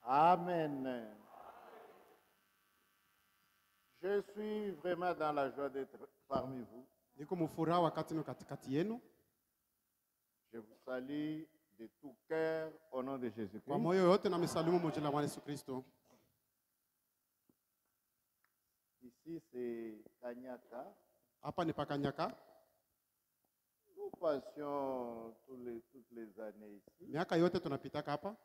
Amen. Je suis vraiment dans la joie d'être parmi vous. Niko mufuraha wakati niko katikati yenu. Je vous salue de tout cœur au nom de Jésus-Christ. Kwa moyo yote na misalimu mjina la Bwana Yesu Kristo. Ici c'est Kanyaka. Hapa ni Pakanyaka. Nous passions toutes les années ici. Miaka yote tunapitaka hapa.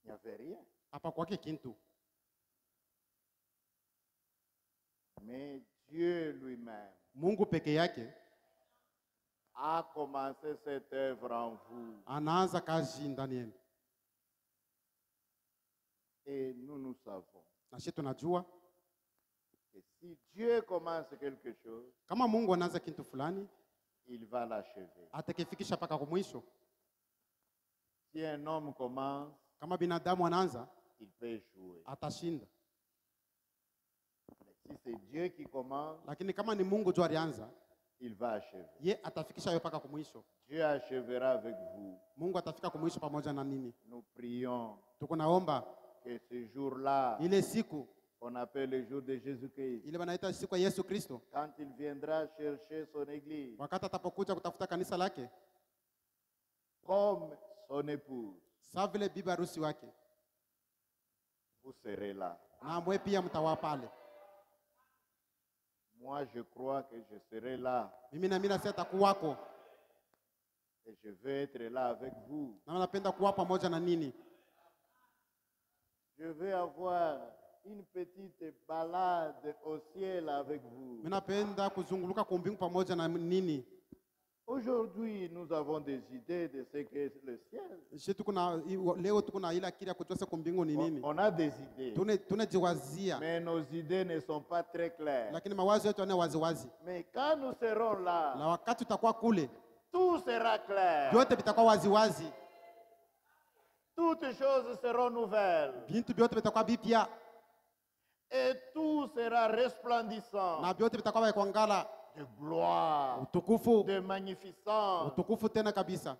Il n'y avait rien. Hapa kwake kintu. Mais Dieu lui-même Mungu peke yake a commencé cette œuvre en vous. anaanza kazi ndani yenu. Et nous savons Na sisi tunajua que si Dieu commence quelque chose, kama Mungu anaanza kintu fulani, il va l'achever. atakifikisha paka kwa mwisho. Si un homme commence, Kama binadamu anaanza, il peut échouer. atashinda. Mais si c'est Dieu qui commence, Lakini kama ni Mungu tu alianza, il va achever. ye atafikisha yo paka kwa mwisho. Dieu achèvera avec vous. Mungu atafika kwa mwisho pamoja na nini? Nous prions Tuko naomba que ce jour-là, ile siku qu'on appelle le jour de Jésus-Christ, ile wanaita siku ya Yesu Kristo, quand il viendra chercher son église, wakati atapokuja kutafuta kanisa lake, comme son épouse, sawa vile bibi harusi wake, vous serez là. na mwe pia mtawa pale. Moi, je crois que je serai là. Mimi na mimi nasema takuwako, Et je veux être là avec vous. na napenda kuwa pamoja na nini. Je veux avoir une petite balade au ciel avec vous. Mimi napenda kuzunguluka kwa mbingu pamoja na nini. Aujourd'hui, nous avons des idées de ce qu'est le ciel. Leo tuko na ile akili ya kujua kwa mbingu ni nini. On a des idées. Tunajiwazia, Mais nos idées ne sont pas très claires. lakini mawazo yetu yana waziwazi. Mais quand nous serons là, Na wakati tutakuwa kule, tout sera clair. vyote vitakuwa waziwazi. Toutes choses seront nouvelles. Vitu vyote vitakuwa vipya Et tout sera resplendissant. na vyote vitakuwa kuangala De gloire, utukufu, de magnificence. utukufu tena kabisa.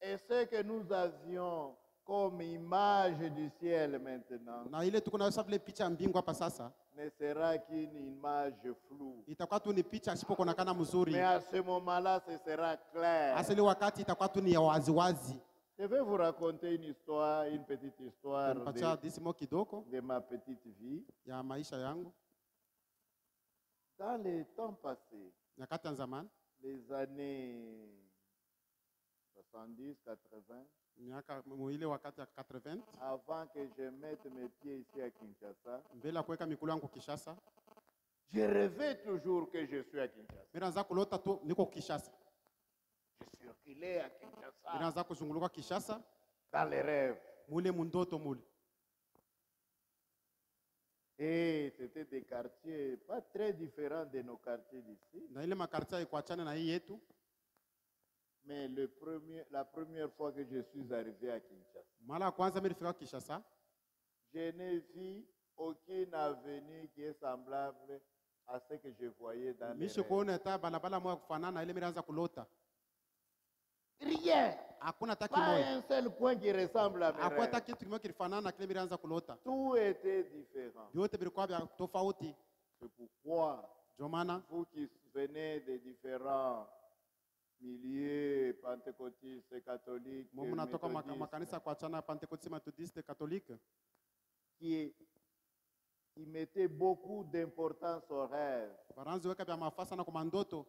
Et ce que nous avions comme image du ciel maintenant Na ile tuko nayo vile picha ya mbingu hapa sasa, ne sera qu'une image floue. itakuwa tu ni picha isipokuonekana mzuri. Mais à ce moment-là, ce sera clair. Asili wakati itakuwa tu ni ya waziwazi. Je vais vous raconter une histoire, une petite histoire Nipatia disimo kidogo de ma petite vie. ya maisha yangu. Dans les temps passés, Nyakati ya zamani, les années 70, 80, miaka ile wakati ya 80, avant que je mette mes pieds ici à Kinshasa, mbele ya kuweka mikulu yangu Kinshasa, je rêvais toujours que je suis à Kinshasa. mimi naanza kulota tu niko Kinshasa. Je circulais à Kinshasa Mimi naanza kuzunguluka Kinshasa dans les rêves. mule mundoto mule. Et c'était des quartiers pas très différents de nos quartiers d'ici. Na ile makartia ikuachana na hii yetu. Mais la première fois que je suis arrivé à Kinshasa, Mara ya kwanza mimi nilifika Kinshasa, je n'ai vu aucune avenue qui est semblable à ce que je voyais dans les mishi rêves. kuona hata barabara moja kufanana na ile mimi naanza kulota. Rien. Hakuna hata Pas kimoja. un seul coin qui ressemble à mes Hakuna hata rêves. kitu kimoja kilifanana na kile mimi naanza kulota. Tout était différent. Vyote vilikuwa vya tofauti. C'est pourquoi Ndio maana vous qui venez de différents milieux pentecôtistes, catholiques, mimi natoka méthodistes, makanisa kuachana Pentecoste, Methodiste, Catholique, qui mettaient beaucoup d'importance au rêve. baranzi weka vya mafasa na kwa ndoto.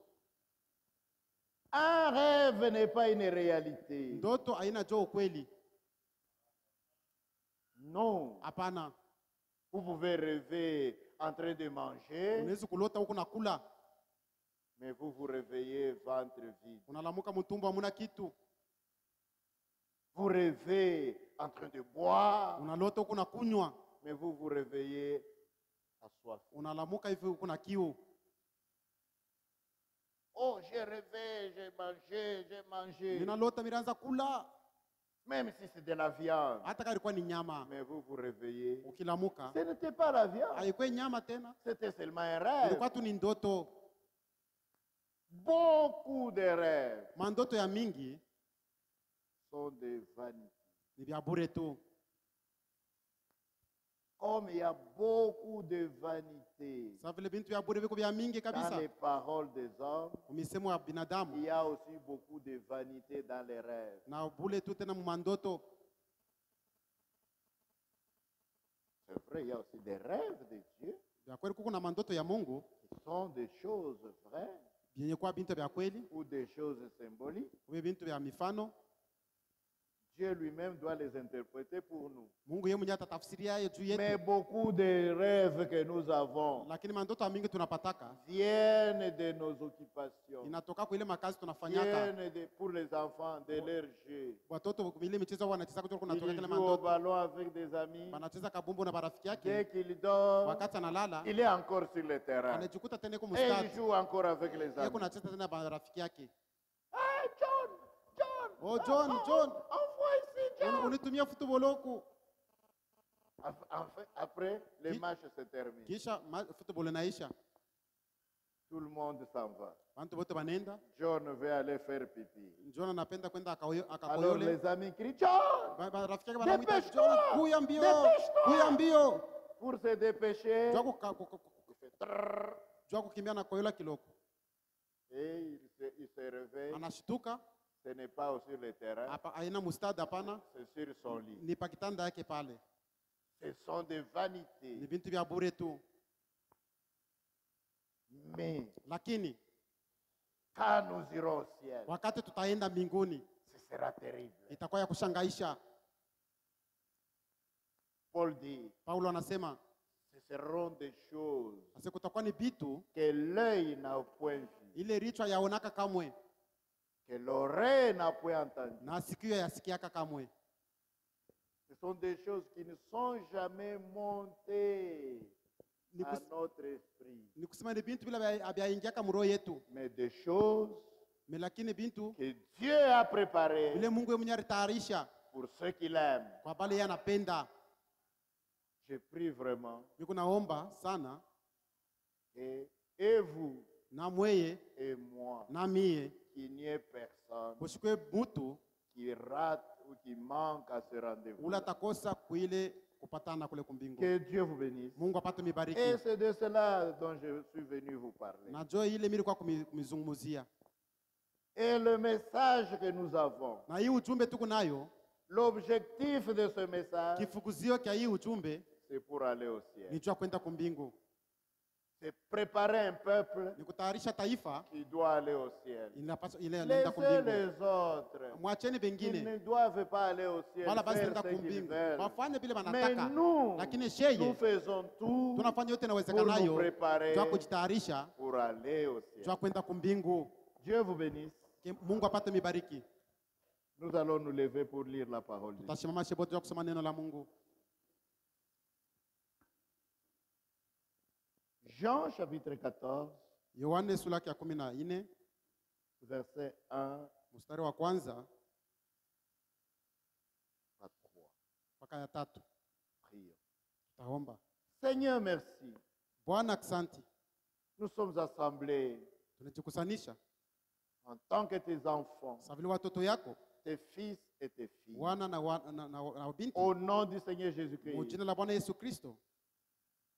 Un rêve n'est pas une réalité. Ndoto haina jo ukweli. Non. Hapana. Vous pouvez rêver en train de manger, Unaweza kulota huko nakula, mais vous vous réveillez ventre vide. unalamuka mtumbo hamuna kitu. Vous rêvez en train de boire, Unalota huko nakunywa, mais vous vous réveillez assoiffé. unalamuka hivi huko na kiu. Oh, j'ai rêvé, j'ai mangé. Ninalota miraanza kula. Même si c'est de la viande, hata kama ilikuwa ni nyama, mais vous vous réveillez. ukilamuka Ce n'était pas la viande, haikuwa nyama tena, c'était seulement un rêve. ilikuwa tu ni ndoto. Beaucoup de rêves Mandoto ya mingi sont des vanités. ni vya bure tu. Comme il y a beaucoup de vanités Sasa vile bintu vya bure viko vya mingi dans kabisa, les paroles des hommes, umisemo ya il binadamu y a aussi beaucoup de vanités dans les rêves. na bure tu tena mandoto. C'est vrai, il y a aussi des rêves de Dieu Vya kweli kuko na mandoto ya Mungu qui sont des choses vraies vyenye kwa bintu vya kweli, ou des choses symboliques. uwe bintu vya mifano. Dieu lui-même doit les interpréter pour nous. Mungu yeye mwenyewe atatafsiria hayo juu Mais yetu, beaucoup de rêves que nous avons lakini mandoto ya mingi tunapataka viennent de nos occupations, inatoka kwa ile makazi tunafanyaka. viennent pour les enfants de leur jeu. Watoto ile michezo wanacheza kutoka kunatoka Il kile joue au mandoto, ballon avec des amis. wanacheza kabumbu na marafiki Dès yake, qu'il dort, wakati analala il est encore sur le terrain. anajikuta tena kwa Et il mstari joue encore avec les yeye amis. kunacheza tena na marafiki yake. Hey, John, John, Oh, John, John. envoie ici, John. Unitumia futuboloku, Après, le Qui- match se termine. kisha futubolo naisha, Tout le monde s'en va. bantu bote banenda. John veut aller faire pipi. John anapenda kwenda Alors akakoyole, les amis crient, John, marafiki yake wanamwita Dépêche-toi! John, kuya mbio, Dépêche-toi! kuya mbio. pour se dépêcher. Jua Il fait trrr. jua kukimbia na koyola kiloko, Et il se réveille. anashtuka Ce n'est pas sur le terrain, hapa, aina mustadi hapana, c'est sur son lit. ni pakitanda yake pale. Ce sont des Ni vanités. bintu vya bure tu, Mais lakini quand nous irons au ciel, wakati tutaenda mbinguni ce sera terrible. itakuwa ya kushangaisha. Paul dit, Paulo anasema ce seront des choses ase kutakuwa ni vitu que l'œil n'a point vu, ile richwa yaonaka kamwe que l'oreille n'a point entendu. na sikio yasikiaka kamwe. Ce sont des choses qui ne sont jamais montées Ni à notre esprit, ni kusema ni bintu bila vyaingiaka mroho yetu, mais des choses me lakini bintu que Dieu a préparées vile Mungu yeye mwenyewe alitayarisha pour ceux qui l'aiment. kwa pale yeye anapenda. Je prie vraiment Niko naomba sana et vous na mweye et moi, na mie qu'il n'y ait personne kusikwe mutu qui rate ou qui manque à ce rendez-vous. ule atakosa kuile kupatana kule kumbingu. Que Dieu vous bénisse. Mungu apate Et mibariki. c'est de cela dont je suis venu vous parler. Na jo ile mimi kwa kumizungumzia. Et le message que nous avons, Na hii ujumbe tuko nayo, l'objectif de ce message, kifukuzio kia hii ujumbe c'est pour aller au ni ciel. jua kwenda kumbingu. C'est préparer un peuple Ni kutayarisha taifa qui doit aller au ciel. inapaswa ile inaenda Laissez kumbingu. les autres. Mwacheni Ils bengine ne doivent pas aller au ciel, wala basi faire enda ce qu'ils kumbingu. veulent. Wafanye vile Mais wanataka. nous, Lakini nous sheye faisons tout tunafanya yote pour nous inawezekanayo préparer jua kujitayarisha pour aller au ciel. jua kwenda kumbingu. Dieu vous bénisse. Mungu apate mibariki. Nous allons nous lever pour lire la parole de Dieu. Tutasimama shebote jua kusoma neno la Mungu. Jean chapitre 14, Yohane sura ya 14 verset 1 mstari wa kwanza à 3. mpaka ya 3. Prions. Taomba. Seigneur, merci. Bwana asante. Nous sommes assemblés Tunajikusanisha en tant que tes enfants, sa vile watoto yako tes fils et tes filles. wana na binti Au nom du Seigneur mu Jésus-Christ, jina la Bwana Yesu Kristo,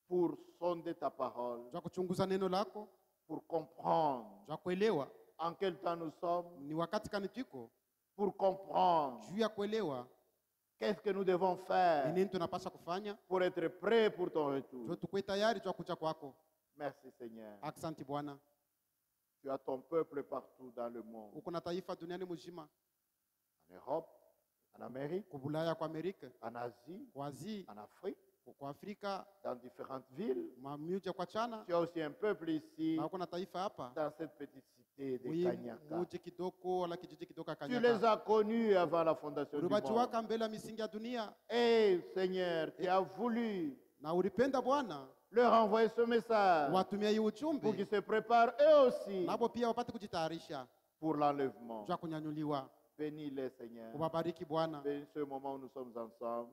pour sonder ta parole, jua kuchunguza neno lako, pour comprendre jua kuelewa en quel temps nous sommes, ni wakati kani tuko, pour comprendre juu ya kuelewa qu'est-ce que nous devons ni faire nini tunapaswa kufanya, pour être prêts pour ton retour. jua tukue tayari jua kuja kwako. Merci Seigneur. Asante Bwana. Tu as ton peuple partout dans le monde, Uko na taifa duniani mzima, en Europe, en Amérique, kwa Bulaya, kwa Amerika, en Asie, kwa Asia, en Afrique, kwa Afrika, dans différentes villes. mamiuja kwa chana, Tu as aussi un peuple ici, na uko na taifa hapa dans cette petite cité de mwi Kanyaka. muji kidogo wala kijiji kidogo Tu les Kanyaka. as connus avant la fondation du monde. Ulibajuwaka mbele ya misingi ya dunia Et Seigneur, tu as voulu na ulipenda Bwana leur envoyer ce message watumia hii pour ujumbe qu'ils se préparent eux aussi nabo pia wapate kujitayarisha pour l'enlèvement. jua kunyanyuliwa. Bénis-les, Seigneur. Uwabariki Bwana. Bénis ce moment où nous sommes ensemble.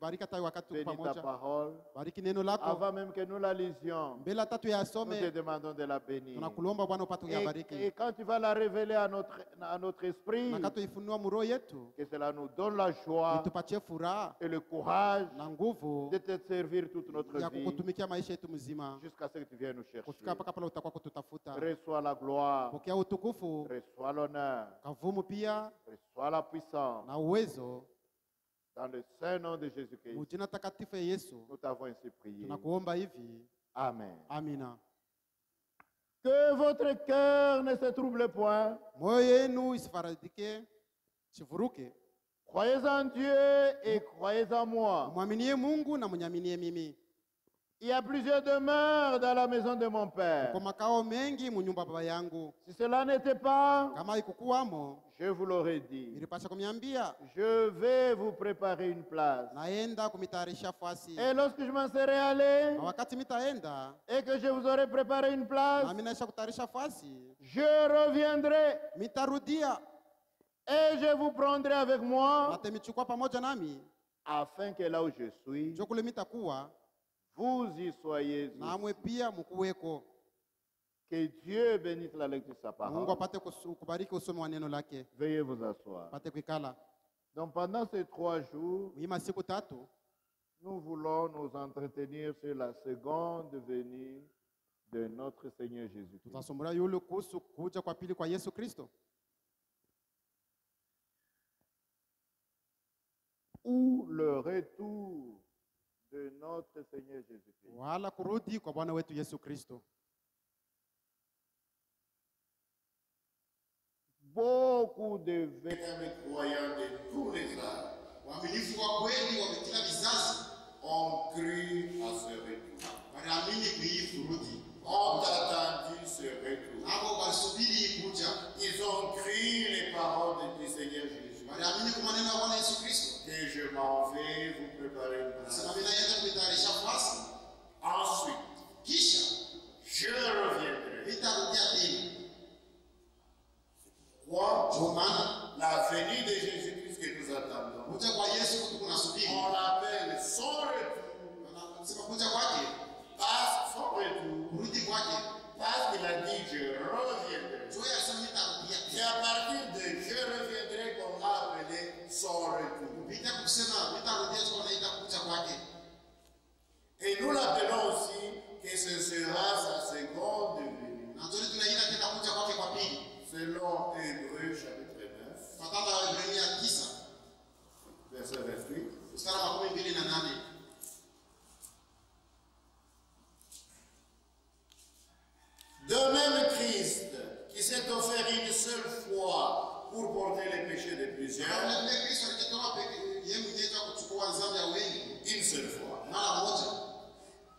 Bariki hata wakati tuko Bénis ta pamoja. parole. Bariki neno lako. Avant même que nous la lisions, Mbele hata nous te tuyasome, demandons de la bénir. tunakulomba Bwana upate Et kuyabariki. quand tu vas la révéler à notre esprit, Na katuifunua muroho yetu, que cela nous donne la joie itupatie furaha et le courage na nguvu de te servir toute notre ya vie kukutumikia maisha yetu mzima jusqu'à ce que tu viennes nous chercher. kufika mpaka pale utakuwa kututafuta. Reçois la gloire, Pokea utukufu, reçois l'honneur, kavumu pia reçois la puissance. na uwezo, Dans le saint nom de Jésus-Christ, mujina takatifu ya Yesu nous t'avons ainsi prié. tunakuomba hivi. Amen. Amina. Que votre cœur ne se trouble point. Moyo yenu isifaradike, sivuruke. Croyez en Dieu et croyez en moi. Mwaminie Mungu na mnyaminie mimi. Il y a plusieurs demeures dans la maison de mon Père. Kwa makao mengi munyumba baba yangu. Si cela n'était pas, Kama ikukuwamo, je vous l'aurais dit. nilipasha kumiambia, Je vais vous préparer une place. naenda kumitayarisha fasi. Et lorsque je m'en serai allé Na wakati mitaenda, et que je vous aurai préparé une place, nami naisha kutayarisha fasi, je reviendrai mitarudia, et je vous prendrai avec moi natemichukua pamoja nami, afin que là où je suis, njo kule mitakuwa, vous y soyez. namwe pia mukuweko. Que Dieu bénisse la lecture de sa Mungu parole. apate kubariki usome wa neno lake, Veuillez vous asseoir. apate kuikala. Donc pendant ces 3 jours, Wima siku tatu, nous voulons nous entretenir sur la seconde venue de notre Seigneur Jésus-Christ. tutasomea yule kuhusu kuja kwa pili kwa Yesu Kristo, Ou le retour de notre Seigneur Jésus-Christ. wala kurudi kwa Bwana wetu Yesu Kristo. Beaucoup de véritables croyants de tous les âges Waaminifu wa kweli wa kila vizazi ont cru à ce retour, wanaamini hii kurudi, ont attendu ce retour. hapo walisubiri hii kuja, Ils ont cru les paroles du Seigneur Jésus. wanaamini kwa maneno ya Bwana Yesu Kristo. Que je m'en vais vous préparer une place. Sasa mimi naenda kuitayarisha fasi, Ensuite, kisha je reviendrai. nitarudia tena. Quoi? Kwa maana La venue de Jésus-Christ que nous attendons, kuja kwa Yesu kutu kunasubiri, on l'appelle son retour. wanasema kuja kwake, Parce son retour. kurudi kwake, Parce qu'il a dit je reviendrai. ndio yasema nitarudia C'est tena. à partir de je reviendrai qu'on l'a appelé son retour. Vita kusema nitarudia, tu naenda kuja kwake. Et nous l'appelons aussi que ce sera sa seconde venue. Na ndio tunaita tena kuja kwake kwa pili. Selon Hébreux chapitre 9, Fatana wa Ibrania 9, verset 28. mstari wa 28. De même Christ, qui s'est offert une seule fois pour porter les péchés de plusieurs, Yule Kristo alijitoa yeye mwenyewe kwa kuchukua dhambi ya wengi une seule fois, mara moja.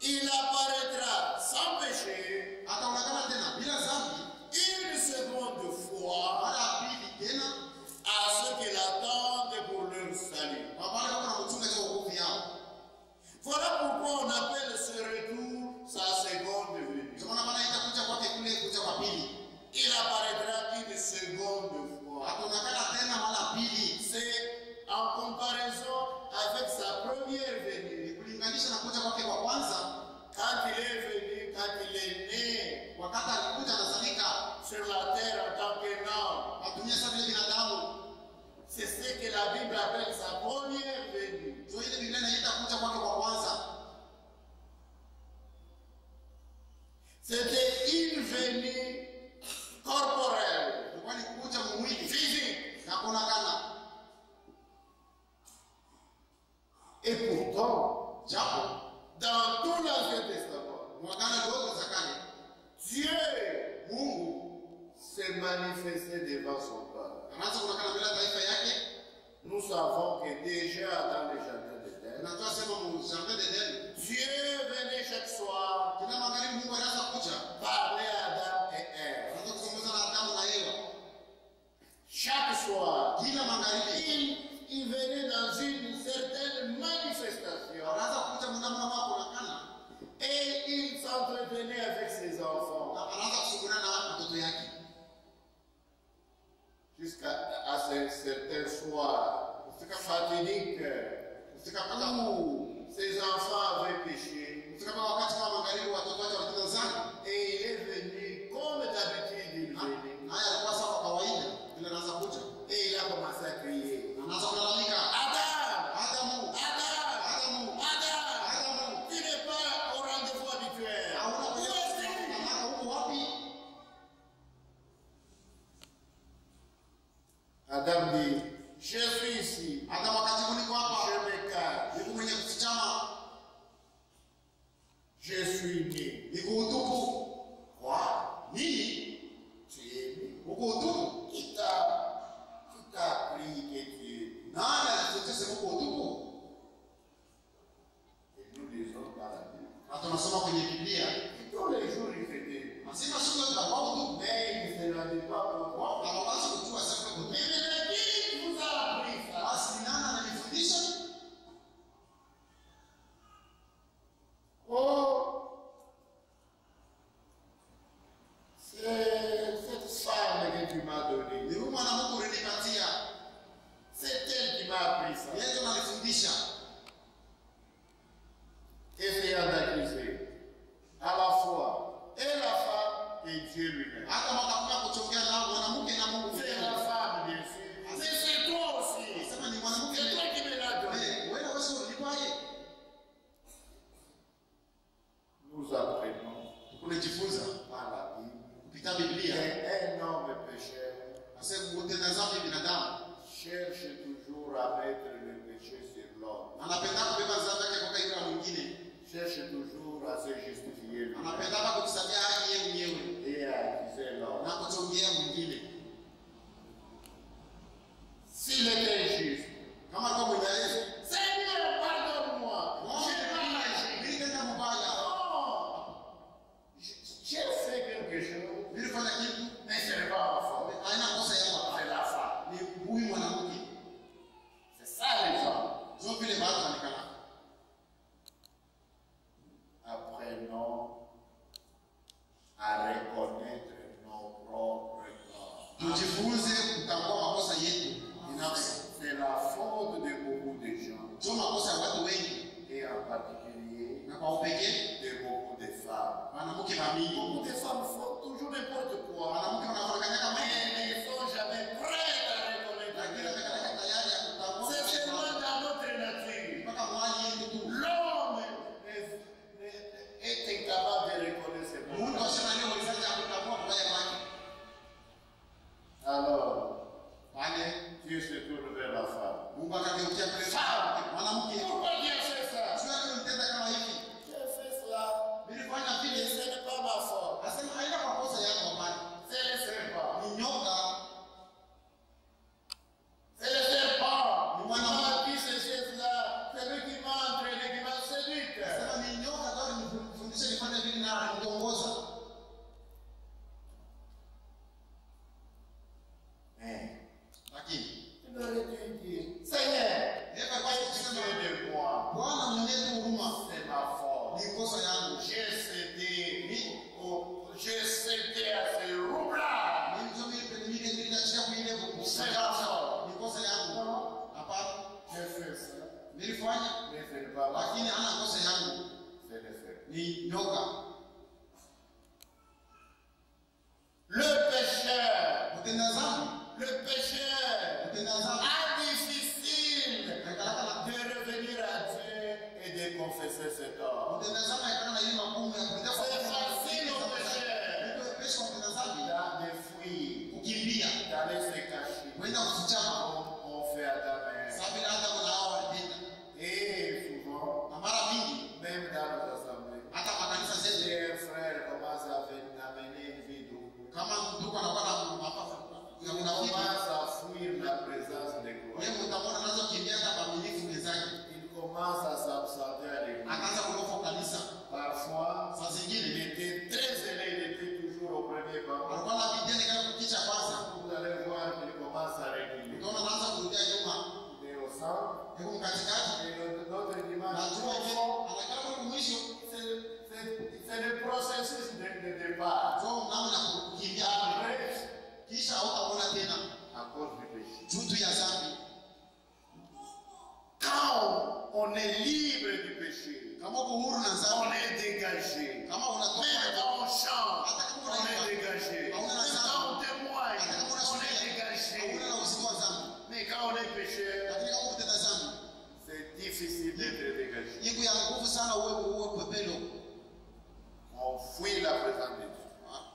il apparaîtra sans péché Ataonekana tena bila dhambi une seconde fois mara ya pili tena, à ceux qui l'attendent pour leur salut. kwa wale ambao wanachunga wokovu yao. Voilà pourquoi on appelle ce retour sa seconde venue. Ndio maana bana itakuja kwake kule kuja kwa pili. Il apparaîtra une seconde fois. Ataonekana tena mara pili. C'est en comparaison avec sa première venue. Kulinganisha na kuja kwake kwa kwanza, Quand il est venu, quand il est né wakati alikuja anazalika sur la terre en tant qu'un homme, atumia sasa vile binadamu. c'est ce que la Bible appelle sa première venue. Ndio ile Biblia inaita kuja kwake kwa kwanza. C'était une venue corporelle, Ilikuwa ni kuja mwili physique. na kuonekana. Et pourtant, Japo dans tout l'Ancien Testament, mwagano dogo za kale, Dieu Mungu s'est manifesté devant son peuple. anaanza kuonekana mbele ya taifa yake. Nous savons que déjà dans le jardin d'Éden, Unatoa sema mu jardin d'Eden, Dieu venait chaque soir kila magharibi Mungu anaanza kuja. parler à Adam et Ève. Anaanza kuzungumza na Adamu na Eva. Chaque soir, Kila magharibi il venait dans une certaine manifestation anaanza kuja mnamo na kuonekana et il s'entretenait avec ses enfants na anaanza kusungumza na watoto yake. jusqu'à certain soir fatidique où ses enfants avaient péché. Et il est venu comme d'habitude, il venait. Et il a commencé à crier. Adam! Adam! Adam! Adam! Tu n'es pas au rendez-vous habituel. Où es-tu? Adam dit, je suis ici. Je m'écarte. Je suis né. Quoi? Ni? Tu es né. Qui t'a appris que tu es né? Et nous lisons dans la Bible. Et tous les jours il fêtait. Mais il ne se rendait pas compte. Mais maintenant, qui vous a appris ça? Oh, c'est cette femme que tu m'as donnée. C'est elle qui m'a appris ça. Essayant d'accuser à la fois et la femme et Dieu lui-même. C'est la femme, bien sûr. Mais c'est toi aussi. C'est toi qui me l'as donné. Nous apprenons par la Bible qu'un homme pécheur cherche toujours à mettre le péché sur l'homme. Cherche toujours à se justifier et à accuser l'homme. S'il était juste, Seigneur, pardonne-moi. J'ai fait quelque chose, mais ce n'est pas ma faute. C'est la femme. C'est ça les femmes. Apprenons à reconnaître nos propres torts. C'est la faute de beaucoup de gens, et en particulier de beaucoup de femmes. Beaucoup de femmes font toujours n'importe quoi, mais elles ne sont jamais prêtes à reconnaître. C'est seulement dans notre nature. L'homme est incapable de reconnaître ses propres. Alors, Dieu se tourne vers la femme. Pourquoi tu as fait ça? J'ai fait cela. Et ce n'est pas ma faute. C'est le serpent. C'est le serpent. Il m'a dit ces choses-là. C'est lui qui m'a entraîné, qui m'a séduite. Tu m'aurais dû dire, Seigneur, tu es de moi. C'est ma faute. J'ai cédé à ce roublard. C'est ma faute. J'ai fait ça. Mais ce n'est pas ma faute. C'est le fait. Le pécheur a difficile de revenir à Dieu et de confesser ses torts. C'est facile au pécheur de fuir, d'aller se cacher. On fait à ta mère. Et souvent, même dans nos assemblées, les frères commencent à amener une vie double. On commence à fuir la présence de gloire. Il commence à s'absenter à l'église. Parfois, il était très zélé, il était toujours au premier banc. Vous allez voir qu'il commence à reculer. Il est au centre. Et notre dimanche, c'est le processus de départ. Après cause du péché. Juu ya dhambi. Quand on est libre du péché, Kama uko huru na on dhambi, est dégagé. kama Même unatoka quand on chante, on est dégagé. Même quand on témoigne, on est dégagé. hauna na uzima wa dhambi. Mais quand on est pécheur, Lakini kama ukitenda dhambi, c'est difficile d'être dégagé. iko ya nguvu sana uwe pepelo. On fuit la présence de Dieu.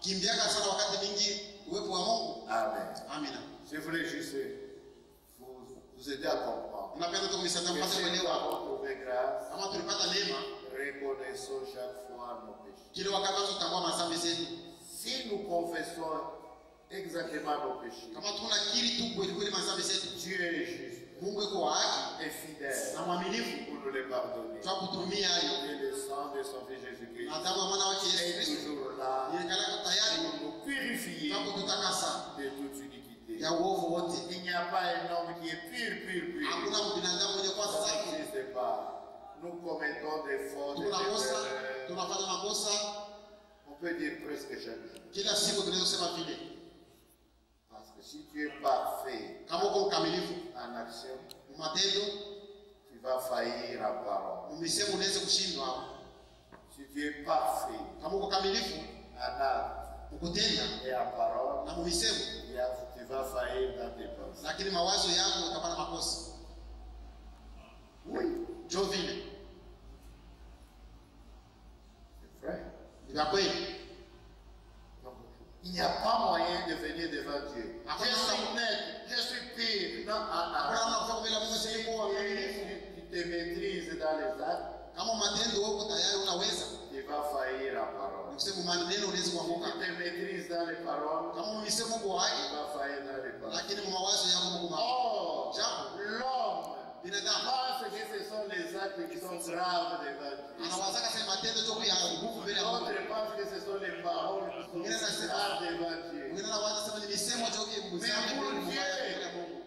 Kimbiaka sana wakati mingi uwepo wa Mungu. Amen. Amina. Je voulais juste vous aider à comprendre. Unapenda tukumisaidia Que mpate si nous kuelewa. avons trouvé grâce, Kama tulipata neema, reconnaissons chaque fois nos péchés. kile wakati tutambua madhambi zetu. Si nous confessons exactement nos péchés, Kama tunakiri tu kweli kweli madhambi zetu, Dieu est juste Mungu yuko wa haki et fidèle na mwaminifu pour nous les pardonner. kwa kutumia hayo. Et le sang de son Fils Jésus-Christ Na damu ya mwana wake Yesu est Kristo toujours là ilikalaka tayari pour nous purifier kwa kututakasa de toute iniquité. ya uovu wote. Il n'y a pas un homme qui est pur. Hakuna binadamu mwenye kwa Ça safi. n'existe pas. Nous commettons des fautes, des Tunakosa, erreurs. tunafanya makosa On peut dire presque chaque jour. kila siku, tunaweza kusema vile. Parce que si tu es parfait Kama uko mkamilifu en action, matendo, tu vas faillir en parole. umesema unaweza kushindwa. Si tu es parfait Kama uko kamilifu en acte ukutenda et en parole, na mumisemo, tu vas faillir dans tes pensées. lakini mawazo yako utapata makosa. Oui, Jo vile c'est vrai. ni vya kweli. Donc, il n'y a pas moyen de venir devant Dieu. Après, Je suis net, je suis pire. Non, Hakuna unafaa mbele ya Mungu Si sema kwa mwaminifu. tu te maîtrises dans les actes, Kama matendo uko tayari unaweza. tu vas faillir en parole. Nikusema maneno unaweza Si tu kuanguka. te maîtrises dans les paroles, Kama umesema uko tu haki, vas faillir dans les paroles. lakini mawazo yako uko mabaya. Or, l'homme Binadamu pense que ce sont les actes qui sont graves devant Dieu. anawazaka sema matendo tu ya nguvu mbele ya Mungu. D'autres pensent que ce sont les paroles qui sont graves devant Dieu. Wengine anawaza sema ni misemo tu ya mzambi mbele ya Mungu.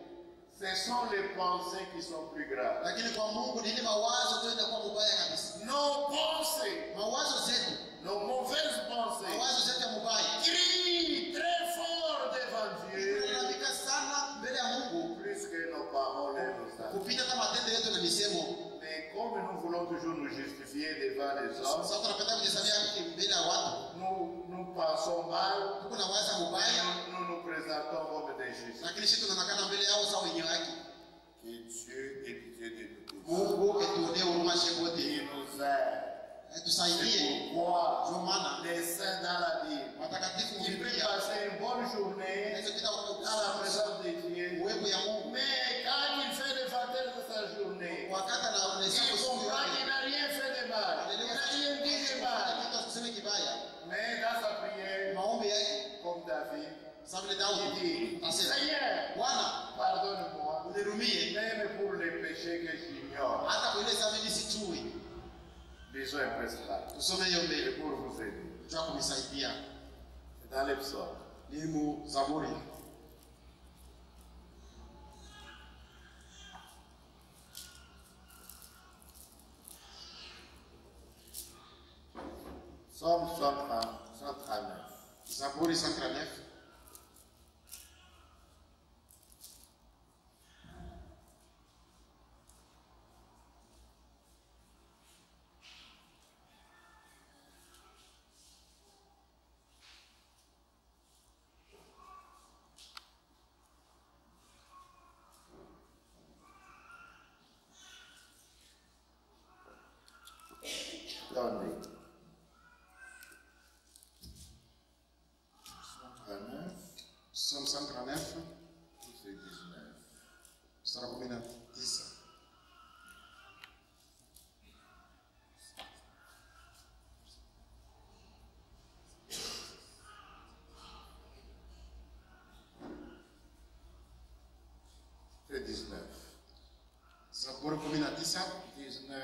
Ce sont les pensées qui sont plus graves. Lakini kwa Mungu ni ile mawazo tu yanakuwa mabaya kabisa. Nos pensées, Mawazo zetu, nos mauvaises pensées, mawazo zetu ya mabaya. crient très fort devant Dieu, Tunalalamika sana mbele ya Mungu plus que nos paroles et nos actes. kupita kama matendo yetu na misemo. Mais comme nous voulons toujours nous justifier devant les hommes, Sasa tunapenda kujisabia mbele ya watu. nous pensons mal, Tuko na waza mubaya, nous nous présentons comme des justes. lakini sisi tunaonekana mbele yao sawa wenye haki. Que Dieu ait pitié de nous tous. Mungu etuonee huruma Il shekote. nous aide. Tusaidie. C'est pourquoi Ndio maana les saints dans la Bible, watakatifu ils peuvent Biblia passer une bonne journée inaweza kupita dans la présence de Dieu. uwepo ya Mungu. Mais quand il fait le fatel de sa journée, Wakati il anahesabu siku comprend yake, qu'il n'a rien fait de mal. Il n'a rien dit de mal. kitu asiseme kibaya. Mais dans sa prière, Maombi yake comme David, sawa vile il Daudi dit, asema, Seigneur, Bwana pardonne-moi, unirumie même pour les péchés que j'ignore. hata kwa ile dhambi nisijui. Lisons un peu cela. Tusome hiyo Et mbele pour vous aider. kwa kunisaidia. C'est dans les psaumes. Ni mu Zaburi. Psaume 139. Zaburi 139. Attendez. 139, Psalm 139 c'est 19. mstari wa 19. C'est 19. Zaburi 19 19,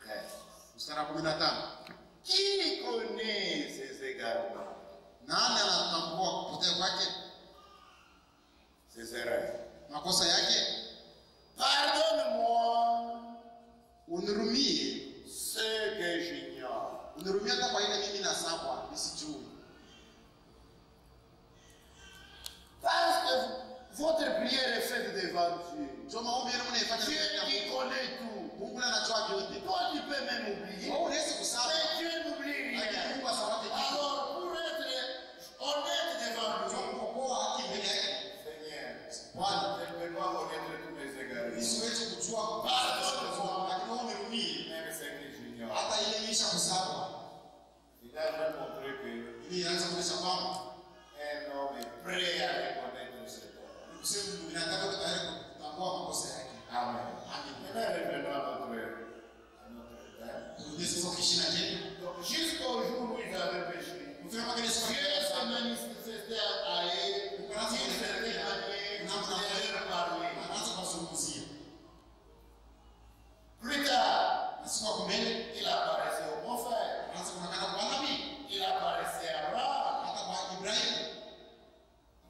13. mstari wa 15. Qui connaît ses égarements, Nani anatambua kupotea kwake, ses erreurs? makosa yake? Pardonne-moi Unirumie, ce que j'ignore. unirumie hata kwa ile mimi nasabwa nisijui. Parce que votre Mungu anajua vyote. Toi, tu peux même oublier. Wewe unaweza kusahau. Mais Dieu n'oublie rien. Lakini Mungu asahau kitu. Alors, pour être honnête devant lui, Tunapokuwa haki mbele yake. Seigneur, Bwana, je ne peux pas connaître tous mes égards. siwezi kujua lakini wewe unirudie. Même ce que j'ignore. Hata ile nisha kusahau. Il a déjà montré que Ili inaanza kuonyesha kwamba un homme est prêt à reconnaître cet homme. kusema binadamu tayari kutambua makosa yake. Amen. Amen. Maintenant, revenons à notre thème. Turudie sasa kishina tena. Donc, jusqu'au jour où ils avaient péché, Mfano kama Yesu Dieu s'est manifesté à eux d'une certaine manière, de leur parler. anaanza kuzungumzia. Plus tard, Siku ya mbele il apparaissait au bon frère. anaanza kuonekana kwa nabii. Il apparaissait à Abraham, Hata kwa Ibrahim,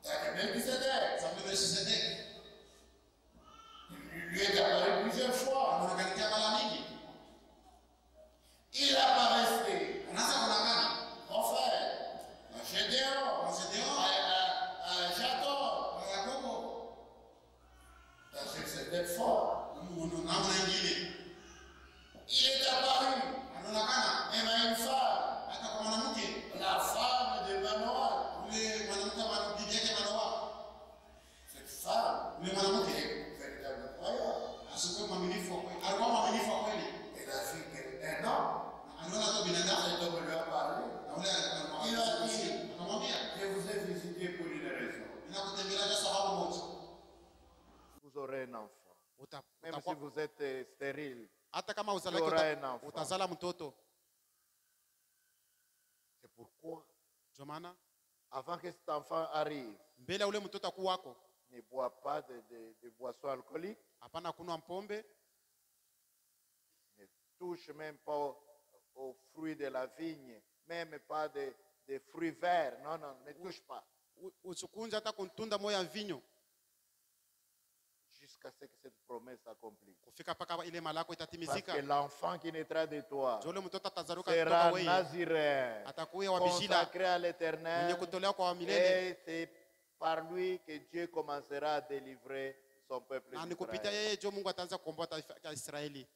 à Melchisedec. Samuel Melchizedek, Il lui est apparu plusieurs fois. anaonekana mara mingi. Il apparaissait, Anaanza kuonekana mon frère, à Gédéon, kwa Gideon, à Jacob. kwa Yakobo, Parce que c'était fort. namna nyingine. Il est apparu Anaonekana même à une femme, hata kwa mwanamke, la femme de Manoah. yule mwanamke wa bibi yake Manoa, Cette femme yule mwanamke est véritable croyant. asikuwa mwaminifu wa kweli. Alikuwa mwaminifu wa kweli. Elle a vu qu'un homme, Aliona tu binadamu cet homme lui a parlé. na ule akamwambia, Je vous ai visité pour une raison. ninakutembelea kwa sababu moja. Vous aurez un enfant. Même si Utakuwa vous êtes stérile. hata kama tu uzalaki auras un enfant. utazala mtoto. C'est pourquoi, Ndio maana avant que cet enfant arrive, mbele ya ule mtoto akuwako, ne bois pas de boissons alcooliques, hapana kunywa pombe, ne touche même pas aux fruits de la vigne, même pas de fruits verts. Non, non, ne touche pas. usikunje hata kuntunda moyo ya mvinyo, Jusqu'à ce que cette promesse s'accomplisse. kufika paka ile malako Parce que itatimizika. l'enfant qui naîtra de toi Ndio ule mtoto atazaruka kutoka sera wewe, naziréen, atakuwa wa bishila, consacré à mwenye l'éternel. kutolewa kwa milele, Et c'est par lui que Dieu commencera à délivrer son peuple na ni kupitia d'Israël. yeye ndio Mungu ataanza kukomboa taifa la Israeli.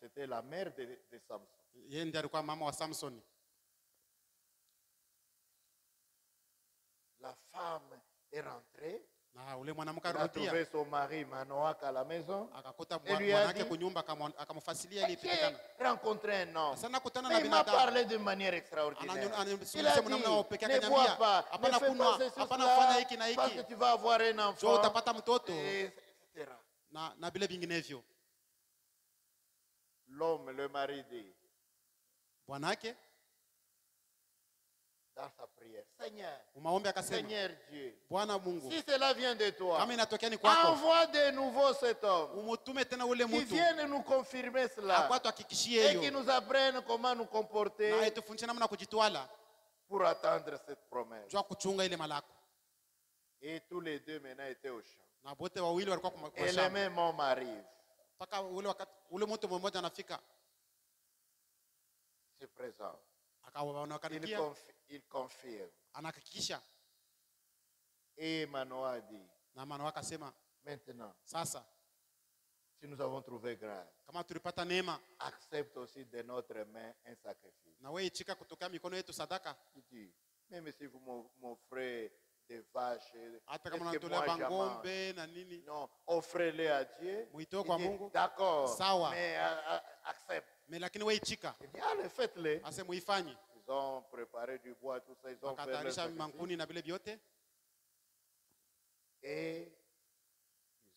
C'était la mère de Samson. Yeye ndiye alikuwa mama wa Samson. La femme est rentrée. Na ule mwanamke Elle a arudia, trouvé son mari Manoach à la maison. akakuta Et lui a mwanamke dit, kunyumba, akamfasilia ile J'ai ipitikana. rencontré un homme. Sasa nakutana Mais na il m'a binadamu, parlé de manière extraordinaire. Il a anasimulia namna wa pekee, dit, ne bois akaniambia pas, ne hapana fais kunywa, pas ceci, hapana cela, kufanya hiki na parce que hiki, tu vas avoir un ndio enfant, utapata mtoto, etc. na vile vinginevyo. L'homme, le mari dit, Bwanake dans sa prière, Seigneur, umaombe akasema, Seigneur Dieu, Bwana Mungu, si cela vient de toi, kama inatokea ni kwako, envoie de nouveau cet homme umutume tena ule qui mtu vienne nous confirmer cela akwa tuhakikishie et qui hiyo, nous apprenne comment nous na comporter etufundishe namna kujitwala, pour attendre cette promesse. jua kuchunga ile malako. Et tous les deux maintenant étaient au champ. Na bote wawili walikuwa kwa Et le shamba, même homme arrive, mpaka ule wakati ule mtu mmoja anafika, se présente. akaonekanikia, Il confirme. anahakikisha. Et Manoah dit, Na maana wakasema, maintenant, sasa si nous avons trouvé grâce, kama tulipata neema, accepte aussi de notre main un sacrifice. na wewe ichika kutoka mikono yetu sadaka, Il dit, même si vous m'offrez des vaches, hata kama est-ce que unatolea moi j'en mange? bangombe na nini, Non, offrez-les à Dieu. Mwitoe Il kwa dit, Mungu. d'accord, Sawa. mais accepte. me lakini wewe ichika, Il dit, allez, faites-les. ase muifanye. Ils ont préparé du bois, tout ça, ils ont fait leur Wakatayarisha sacrifice. mankuni na vile vyote, Et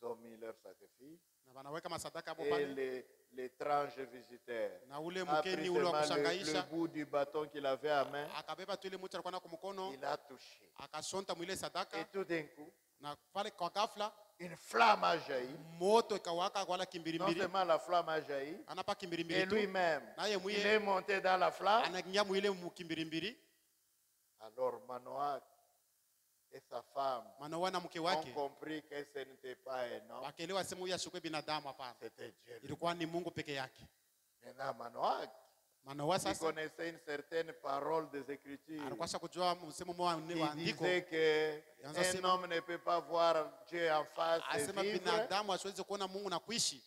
ils ont mis leur sacrifice. na wanaweka masadaka hapo Et pale, l'étrange visiteur na ule a pris mkeni ule wa seulement le kushangaisha bout du bâton qu'il avait à main. akabeba tu ile mtu alikuwa na kumkono, Il a touché. akashonta mwile Et sadaka, tout d'un coup, na pale kwa ghafla une flamme a jailli. moto ikawaka, wala Non kimbirimbiri, seulement la flamme a jailli, anapa et kimbirimbiri tu, lui-même, naye il mwiye est monté dans la flamme. anaingia mwile mkimbirimbiri. Alors Manoach et sa femme Manoa na mke ont wake compris que ce n'était pas un homme, wakaelewa sema huyu ashukwe binadamu, hapana, c'était Dieu. ilikuwa ni Mungu peke yake. Maintenant Manoach, Manoa il sasa connaissait une certaine parole des Écritures. alikuwa kujua msemo mwa Il andiko, disait que Yanza un sema- homme ne peut pas voir Dieu en face et asema vivre. binadamu asiweze kuona Mungu na kuishi.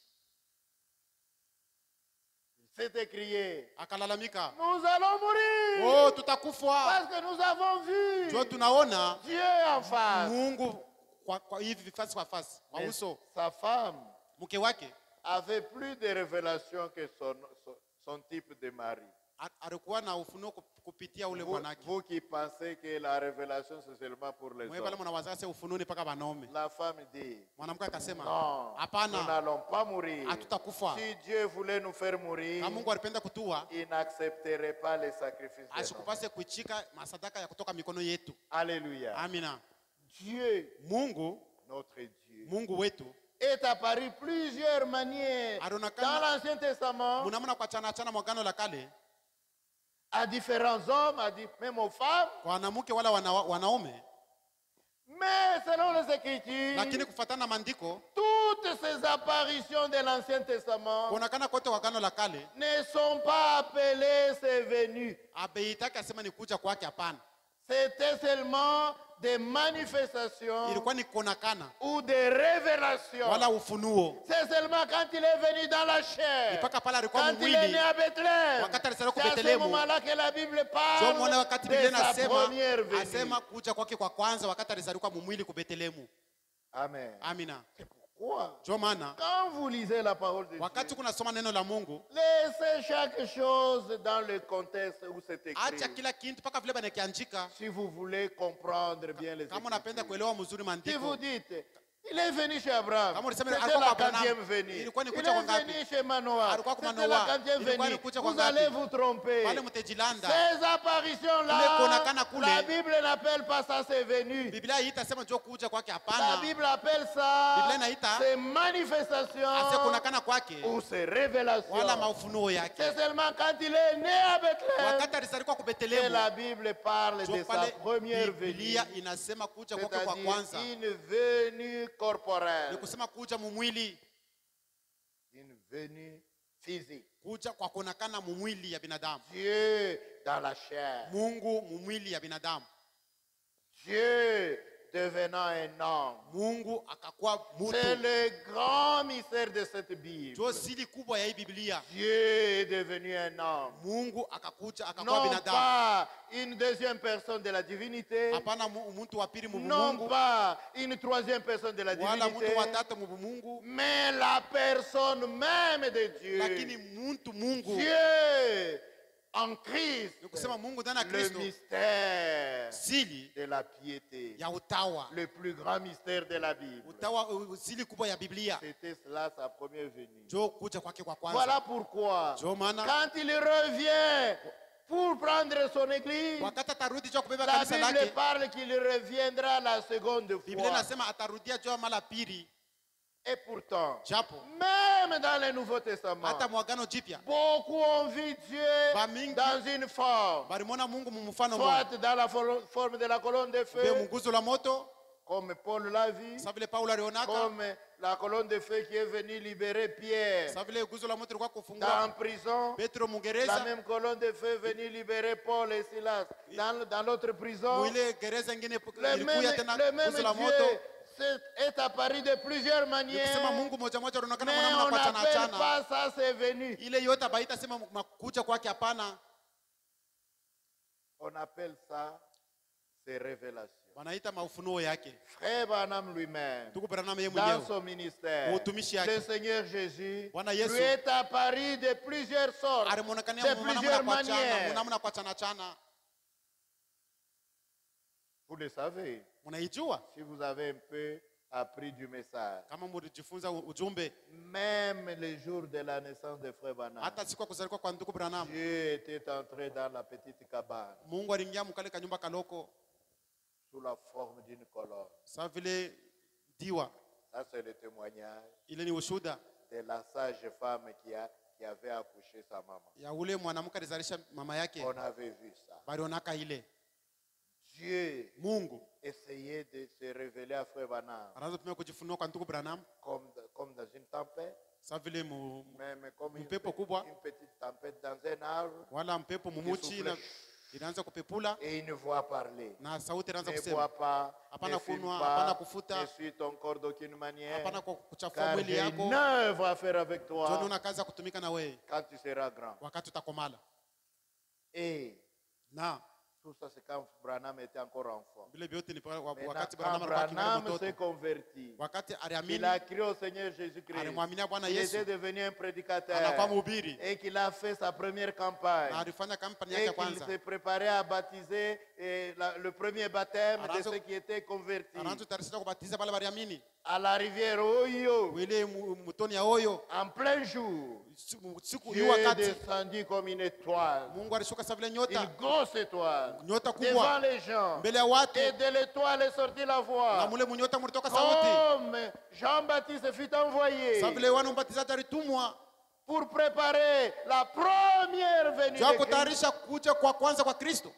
s'est écrié, akalalamika, nous allons mourir. oh tutakufa. Parce que nous avons vu Ndio tunaona Dieu en face. Mungu kwa hivi face kwa face, kwa Mais uso. sa femme Mke wake avait plus de révélations que son type de mari. alikuwa na ufunuo kupitia ule bwanake. Vous qui pensez que la révélation c'est seulement pour les Mwe pale hommes. mnawazaa sasa ufunuo ni paka wanaume. La femme dit, Mwanamke akasema, non, nous hapana, n'allons pas mourir. hatutakufa. Si Dieu voulait nous faire mourir, Kama Mungu alipenda kutua, il n'accepterait pas les sacrifices des hommes. asikupase kuichika masadaka ya kutoka mikono yetu. Alléluia. Amina. Dieu, Mungu, notre Dieu, Mungu wetu est apparu plusieurs manières dans l'Ancien Testament munamuna kwa chana mwagano la kale à différents hommes, même aux femmes. kwa wanamke wala wanaume, Mais selon les Écritures, lakini kufuatana na maandiko toutes ces apparitions de l'Ancien Testament kuonekana kote wagano la kale ne sont pas appelées ses venues. abeitaki asema ni kuja kwake, hapana. C'était seulement des manifestations Ilikuwa ni kuonekana ou des révélations. wala ufunuo. C'est seulement quand il est venu dans la chair, Mpaka pale alikuwa quand il est né mwili, à Bethléem. wakati alizaliwa C'est à ce Bethlehemu. moment-là que la Bible Ndio parle muone wakati de Biblia sa inasema première venue. asema kuja kwake kwa kwanza wakati alizaliwa mwili ku Bethlehemu. Amen. Amina. C'est pourquoi, Ndio maana quand vous lisez la parole de wakati Dieu, kunasoma neno la Mungu, laissez chaque chose dans le contexte où c'est acha écrit. kila kitu mpaka vile banakiandika. Si vous voulez comprendre bien les Kama unapenda Écritures. kuelewa mzuri Si maandiko, vous dites, il est venu chez Abraham, Kama ulisema c'était alikuwa la kwa Abraham. 4e venue. Ilikuwa ni Il kuja kwa est ngapi? venu chez Manoah, Alikuwa kwa c'était la Manoah. 4e Ilikuwa ni venue. kuja kwa Vous allez ngapi? vous tromper. pale mtejilanda. Ces Kule apparitions-là, kuonekana kule. la Bible n'appelle pas ça ses venues. Biblia hii itasema njoo kuja kwake, La hapana. Bible appelle ça Biblia inaita ses ase manifestations kuonekana kwake ou ses wala révélations. maufunuo yake. C'est seulement quand il est né à Bethléem Wakati alizaliwa ku que Bethlehemu, la Bible parle de njoo sa pale première venue, Biblia inasema kuja kwake kwa c'est-à-dire kwanza, une venue corporelle, ni kusema kuja mumwili, une venue physique. kuja kwa kuonekana mumwili ya binadamu. Dieu dans la chair, Mungu mumwili ya binadamu, Dieu devenant un homme. Mungu akakuwa C'est mtu. le grand mystère de cette Bible. Njoo siri kubwa ya hii Biblia. Dieu est devenu un homme. Mungu akakuja akakuwa Non binadamu, pas une deuxième personne de la divinité, hapana mtu wa pili mu non Mungu pas une troisième personne de la wala divinité, mtu wa tatu mu Mungu, mais la personne même de lakini Dieu. mtu Mungu. Dieu en Christ, Ni kusema Mungu ndani ya le Kristo, mystère siri de la piété, ya utawa, le plus grand mystère de la Bible. utawa siri kubwa ya Biblia. C'était cela sa première venue. Njoo kuja kwake kwa kwanza. Voilà pourquoi, Njoo maana quand il revient pour prendre son église, wakati atarudi njoo kubeba la kanisa Bible lake, parle qu'il reviendra la seconde Biblia fois. inasema atarudia njoo mara pili. Et pourtant, Japo même dans le Nouveau Testament, hata mwagano jipya beaucoup ont vu Dieu Bamingi. dans une forme, balimwona Mungu mumfano soit mmoja, dans la forme de la colonne de be feu, munguzo la moto, comme Paul l'a vu, sa vile Paulo alionaka, comme la colonne de feu qui est venue libérer Pierre sa vile guzo la moto ilikuwa dans kufungua prison. Petro La Mungereza, même colonne de feu est venue libérer Paul et Silas dans l'autre prison. mwile gereza ingine Le ilikuya tena même guzo la Dieu moto. est apparu de plusieurs Ni manières, kusema Mungu moja moja anaonekana mais mwanamna on kwa chana n'appelle chana. pas ça c'est venu. Ile yote abaita sema makuja kwake, hapana. On appelle ça ces révélations. Wanaita maufunuo yake. Frère Branham lui-même, Ndugu Branham yeye dans mwenyewe, son ministère, utumishi yake, le Seigneur Jésus Bwana Yesu lui est apparu de plusieurs sortes, alimuonekania de mwanamna plusieurs kwa chana, manières. mwanamna kwa chana chana. Vous le savez, Mnaijua si vous avez un peu appris du message. kama mlijifunza ujumbe, Même le jour de la naissance de Frère Branham, hata siku ya kuzaliwa kwa ndugu Branham, Dieu était entré dans la petite cabane Mungu aliingia mkale kanyumba kaloko sous la forme d'une colonne. sawa vile diwa. Ça, c'est le témoignage Ile ni ushuda de la sage femme qui avait accouché sa maman. ya ule mwanamke alizalisha mama yake, On avait vu ça. balionaka ile. Dieu Mungu essayait de se révéler à Frère Branham anaanza tumia kujifunua kwa ndugu Branham comme dans une tempête, sawa vile même comme une mpepo kubwa petite tempête dans un arbre wala mpepo qui mumuchi soufflait. inaanza kupepula et une voix parler. na sauti inaanza Ne kusema. bois pas, Hapana ne fume kunwa, pas, hapana kufuta, ne suis ton corps d'aucune manière, hapana kuchafua car mwili j'ai yako. une œuvre à faire avec John, toi una kazi ya kutumika na wewe quand tu seras grand. wakati utakomala. Et Na tout ça, c'est quand Branham était encore enfant. vile vyote ni Maintenant, wakati quand Branham alikuwa kingali Branham mtoto. s'est converti, Wakati il aliamini, a crié au Seigneur Jésus-Christ. alimwaminia Bwana Il Yesu, était devenu un anakuwa prédicateur mhubiri et qu'il a fait sa première campagne. na alifanya kampani yake Et ya qu'il kwanza. s'est préparé à baptiser le premier baptême de Aranzo- ceux qui étaient convertis. Anaanza tarisha kubatiza wale waliamini. À la rivière Oyo, Wile mtoni ya Oyo, en plein jour, siku Dieu hiyo est wakati descendu comme une étoile, Mungu alishuka sa vile une nyota, grosse étoile, nyota devant kubwa les gens. mbele ya watu, Et de l'étoile est sortie la na voix. mule munyota mulitoka sauti. Comme Jean-Baptiste fut envoyé Sa vile Yohana Mbatizaji alitumwa pour préparer la première venue juu ya de Christ. kutayarisha kuja kwa kwanza kwa Kristo.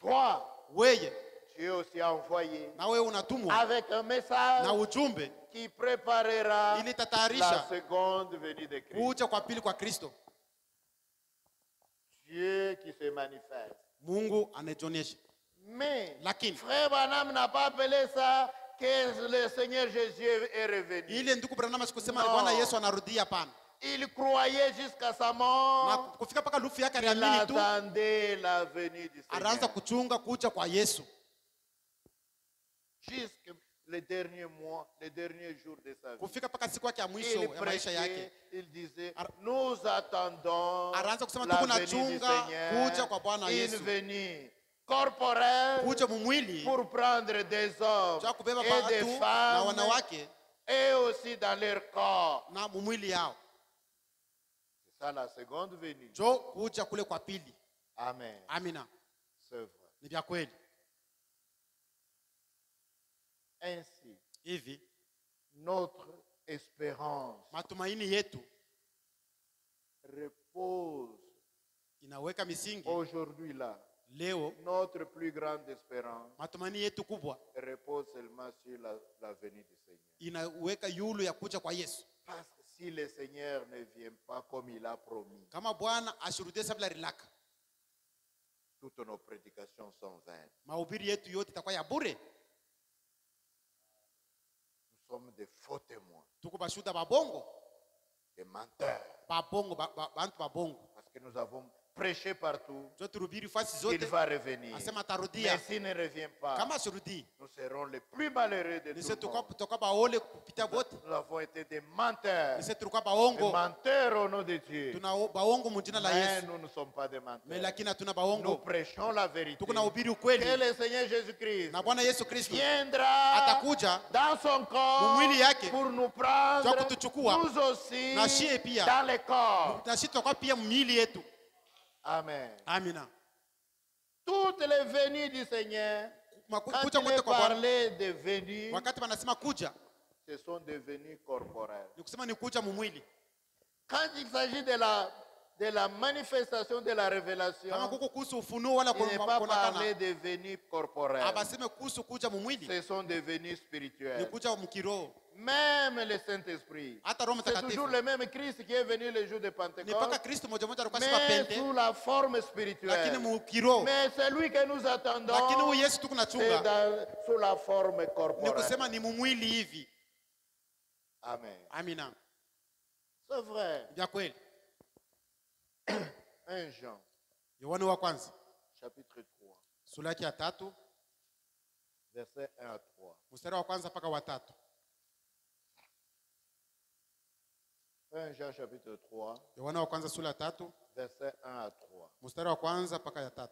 Toi, Weye tu es aussi envoyé na wewe unatumwa avec un message na ujumbe qui préparera ili la tatayarisha seconde venue de Christ. kuja kwa pili kwa Kristo. Dieu qui se manifeste. Mungu anajionyesha. Mais Lakini frère Branham n'a pas appelé ça que le Seigneur Jésus est revenu. ile ndugu Branham sikusema No. Bwana Yesu anarudia, hapana. Il croyait jusqu'à sa Na mort. kufika mpaka lufu yake Il aliamini tu, attendait la venue du anaanza Seigneur. kuchunga kuja kwa Yesu Jusqu'à les derniers mois, les derniers jours de sa vie. kufika mpaka siku yake ya mwisho Il ya maisha yake. prêchait, il disait, Ar- nous attendons Anaanza kusema la tuko venue du nachunga kuja Seigneur, kwa Bwana une Yesu, venue corporelle kuja mumwili pour prendre des hommes ja kubeba et des watu na femmes wanawake et aussi dans leur corps. na mumwili yao, C'est ça la seconde venue. jo kuja kule kwa pili. Amen. Amina, C'est vrai. ni vya kweli. Ainsi, Hivi notre espérance matumaini yetu repose inaweka misingi aujourd'hui là. leo. Notre plus grande espérance Matumaini yetu kubwa repose seulement sur la venue du Seigneur. inaweka yulu ya kuja kwa Yesu. Parce que si le Seigneur ne vient pas comme il a promis, Kama Bwana ashurudie sabla rilaka, toutes nos prédications sont vaines. mahubiri yetu yote itakuwa ya bure. Nous sommes des faux témoins, Tuko bashuda babongo, des menteurs. babongo bantu babongo. Parce que nous avons prêché partout Jo turubiri fasi qu'il zote, va revenir. asema Mais atarudia. s'il ne revient pas, Kama ashurudi, nous serons les plus malheureux de nise tout le monde. tuka baole kupita bote, Nous avons été des menteurs. nise tuka Des baongo, menteurs au nom de Dieu. tuna baongo mujina la Mais Yesu. nous ne sommes pas des menteurs. Me lakini hatuna Nous baongo, prêchons la vérité. tuko na ubiri Que ukweli, le Seigneur Jésus-Christ na Bwana Yesu Kristo viendra atakuja dans son corps Mumwili yake, pour nous prendre, jua kutuchukua, nous aussi, na shie pia, dans le corps. na sisi tutakuwa pia miili yetu. Amen. Amina. Toutes les venues du Seigneur, quand Kuja il kote est kwa Bwana, parlé de venues, wakati wanasema kuja, ce sont des venues corporelles. ni kusema ni kuja mumwili. Quand il s'agit de la manifestation de la révélation, Kama kuko kuhusu ufunuo wala il n'est pas kuonekana, parlé de venues corporelles. abaseme kuhusu kuja mumwili, Ce sont des venues ni spirituelles. kuja mkiroho. Même le Saint-Esprit. Hata Roho C'est toujours Mtakatifu le même Christ qui est venu le jour de ni mpaka Pentecôte, Kristo moja moja alikuwa sema mais pende, sous la forme lakini spirituelle. mukiroho. Mais celui que nous Lakini attendons, huyu Yesu tuko c'est nachunga sous la forme ni corporelle. kusema ni mumwili hivi. Amen. Amina, C'est vrai. vya kweli. 1 Jean, Yohana wa kwanza chapitre 3, sura yake ya 3 verset 1 à 3. mstari wa kwanza mpaka wa 3. 1 Jean, chapitre 3, Yohana wa kwanza sura ya 3 verset 1 à 3. mstari wa kwanza mpaka ya 3.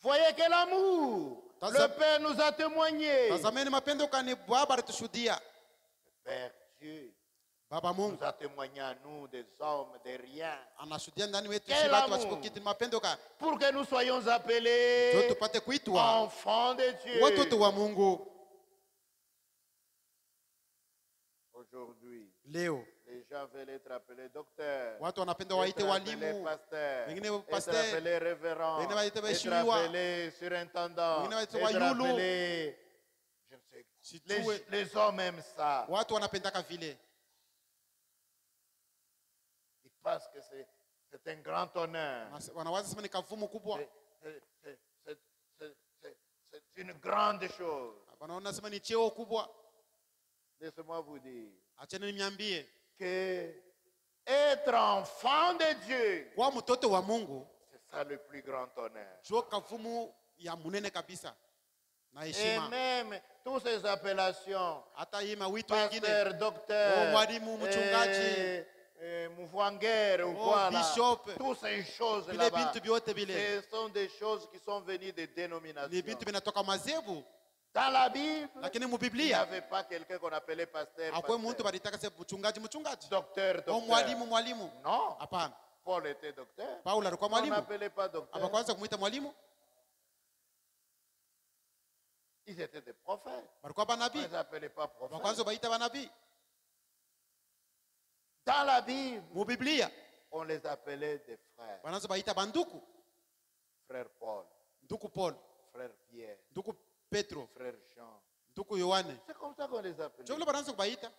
Voyez que l'amour, le Père nous a témoigné. Tazameni mapendo kani Baba alitushuhudia. Père Dieu Baba Mungu nous a témoigné à nous, des hommes, des riens, anashuhudia ndani wetu Quel sisi watu amour. wasiko kitu, ni mapendo kani pour que nous soyons ndio appelés tupate kuitwa enfants de Dieu. watoto wa Mungu. Aujourd'hui, Leo les gens veulent être appelés docteurs, watu wanapenda être waite appelés walimu, pasteurs, wengine être pasteur, appelés révérends, wengine waite être waheshimiwa, appelés surintendants, wengine waite être wayulu. appelés... Je ne sais. Sijue Les hommes aiment ça. watu wanapendaka vile. Ils Parce que c'est un grand honneur. Wanawaza sema ni kavumu kubwa. C'est une grande chose. Wanaona sema ni cheo kubwa. Laissez-moi vous dire Acheni niambie que être enfant de Dieu, kwa mtoto wa Mungu, c'est ça le plus grand honneur. jo kavumu ya munene kabisa na Et heshima. même toutes ces appellations, Hata hii mawito wengine, pasteur, docteur, mwalimu, mchungaji, mvwangere ou quoi là, bishop, toutes ces choses vile là-bas, bintu vyote vile ce sont des choses qui sont venues des ni dénominations. bintu vinatoka mazebu, Dans la Bible, lakini mu il n'y Biblia avait pas quelqu'un qu'on appelait pasteur, hakuna mtu pasteur, balitaka sema mchungaji, docteur, au docteur. mwalimu. Non, Hapana, Paul était docteur. Paulo alikuwa On mwalimu. n'appelait pas docteur. Hapakwanza kumuita mwalimu, Ils étaient des prophètes. balikuwa On ne banabii. les appelait pas prophètes. Bakwanza baita banabii. Dans la Bible, Mu Biblia on les appelait des frères. bananza baita banduku, Frère Paul, nduku Paul, frère Pierre, nduku Petro, frère Jean. nduku Yohane. C'est comme ça qu'on les appelait. Jo vile bananza kubaita,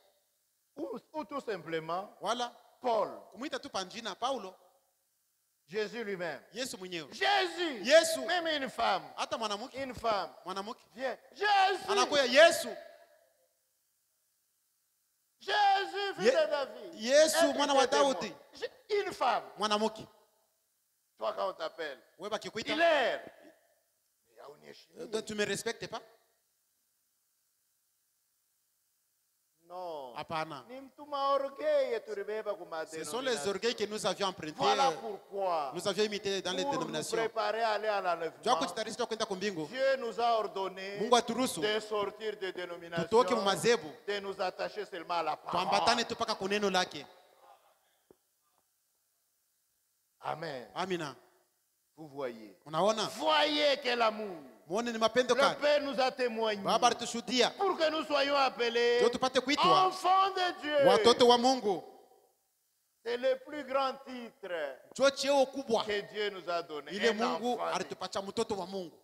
Ou tout simplement wala Paul, kumuita tu panjina Paulo, Jésus lui-même. Yesu mwenyewe. Jésus, Yesu, même une femme, hata mwanamke vient. Jésus, anakuya Yesu. Jésus, fils de David. Yesu mwana wa Invitez-moi. Daudi, Une femme. mwanamke. Toi, quand on t'appelle, Wewe bakikuita, Hilaire. Mais hauniheshimii. tu me respectes pas? Non. Hapana. Ni mtuma orgueil tulibeba kuma Ce sont les orgueils que nous avions empruntés, Voilà pourquoi. nous avions imité dans les Pour nous dénominations. préparer à aller à Jua l'enlèvement, kujitayarisha kwenda kumbingu, Dieu nous a ordonné Mungu aturuhusu de sortir des dénominations, tutoke mu mazebu, de nous attacher seulement à la tuambatane parole. tu paka kuneno lake. Amen. Amina. Vous voyez. Unaona? Voyez quel amour. Muone ni mapendo Le kani. Père nous a témoigné Baba alitushuhudia pour que nous soyons appelés ndio tupate kuitwa enfants de Dieu. watoto wa Mungu. C'est le plus grand titre Ndio cheo kubwa que Dieu nous a donné. ile Un Mungu enfant de- alitupatia, mtoto wa Mungu.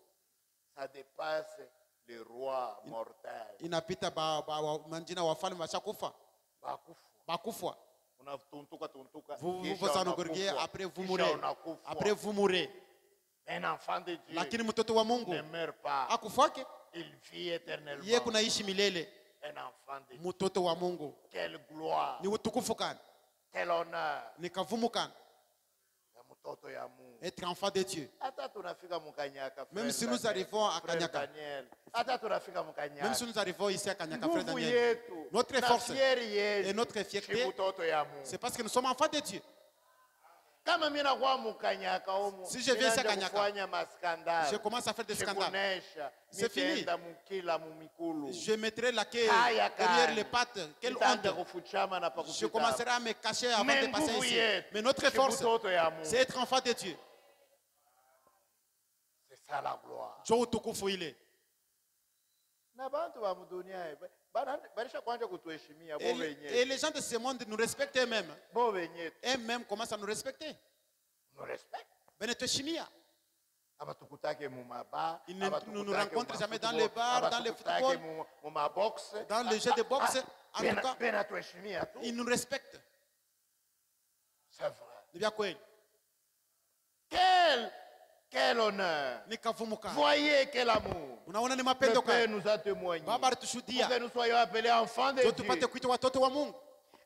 Ça dépasse les rois mortels. Inapita manjina wafalme washakufa, bakufwa. Unatuntuka tuntuka. Vous kisha vous en engorguez, unakufa. après vous Kisha mourrez. unakufa. Après vous mourrez. Un enfant de Dieu Lakini mtoto wa Mungu ne meurt pas. akufake, Il vit éternellement. yeye kunaishi milele. Un enfant de Dieu. Mtoto wa Mungu Quelle gloire. ni utukufu kani, Quel honneur. ni kavumu kani, Ya mtoto ya Mungu. être enfant de Dieu. Hata tunafika mukanyaka. Même frère si nous Daniel. arrivons à Frère Kanyaka. Daniel. Hata tunafika Même mukanyaka. si nous arrivons ici à Kanyaka, frère Nguvu Daniel, yetu notre na force fieri yetu et notre fierté, ni mtoto ya Mungu. c'est parce que nous sommes enfants de Dieu. Kama mimi nakuwa mukanyaka humu, Si je viens ici à ninaanza Kanyaka, kufanya maskandali, je commence à faire des scandales. sikunesha, C'est fini. nitaenda mukila mumikulu, Je mettrai la queue Haya derrière kani. les pattes. Quelle nitaanza honte! kufuchama na Je pakupita. commencerai à me cacher avant Mais de passer nguvu ici. yetu Mais notre ni force, mtoto ya Mungu. c'est être enfant de Dieu. C'est ça la gloire. Jo utukufu ile. Na bantu ba mudunia barisha kwanja kutuheshimia bo Et wenyewe. les gens de ce monde nous respectent eux-mêmes. Bo wenyewe Eux-mêmes commencent à nous respecter. nous respecte. Benetoshimia. Abatukutake mu maba, Ils ne nous rencontrent jamais dans les bars, dans le abatukutake football, mu mabox, dans le jeu de boxe. En tout cas, bena tuheshimia tu. ils nous respectent. C'est vrai. Ni vya kweli. Quel honneur. Ni kavumu kani. Voyez quel amour. Unaona ni Le mapendo Père kani. nous a témoigné. Baba Pour alitushuhudia. que nous soyons appelés enfants de Ndio Dieu. tupate kuitwa watoto wa Mungu.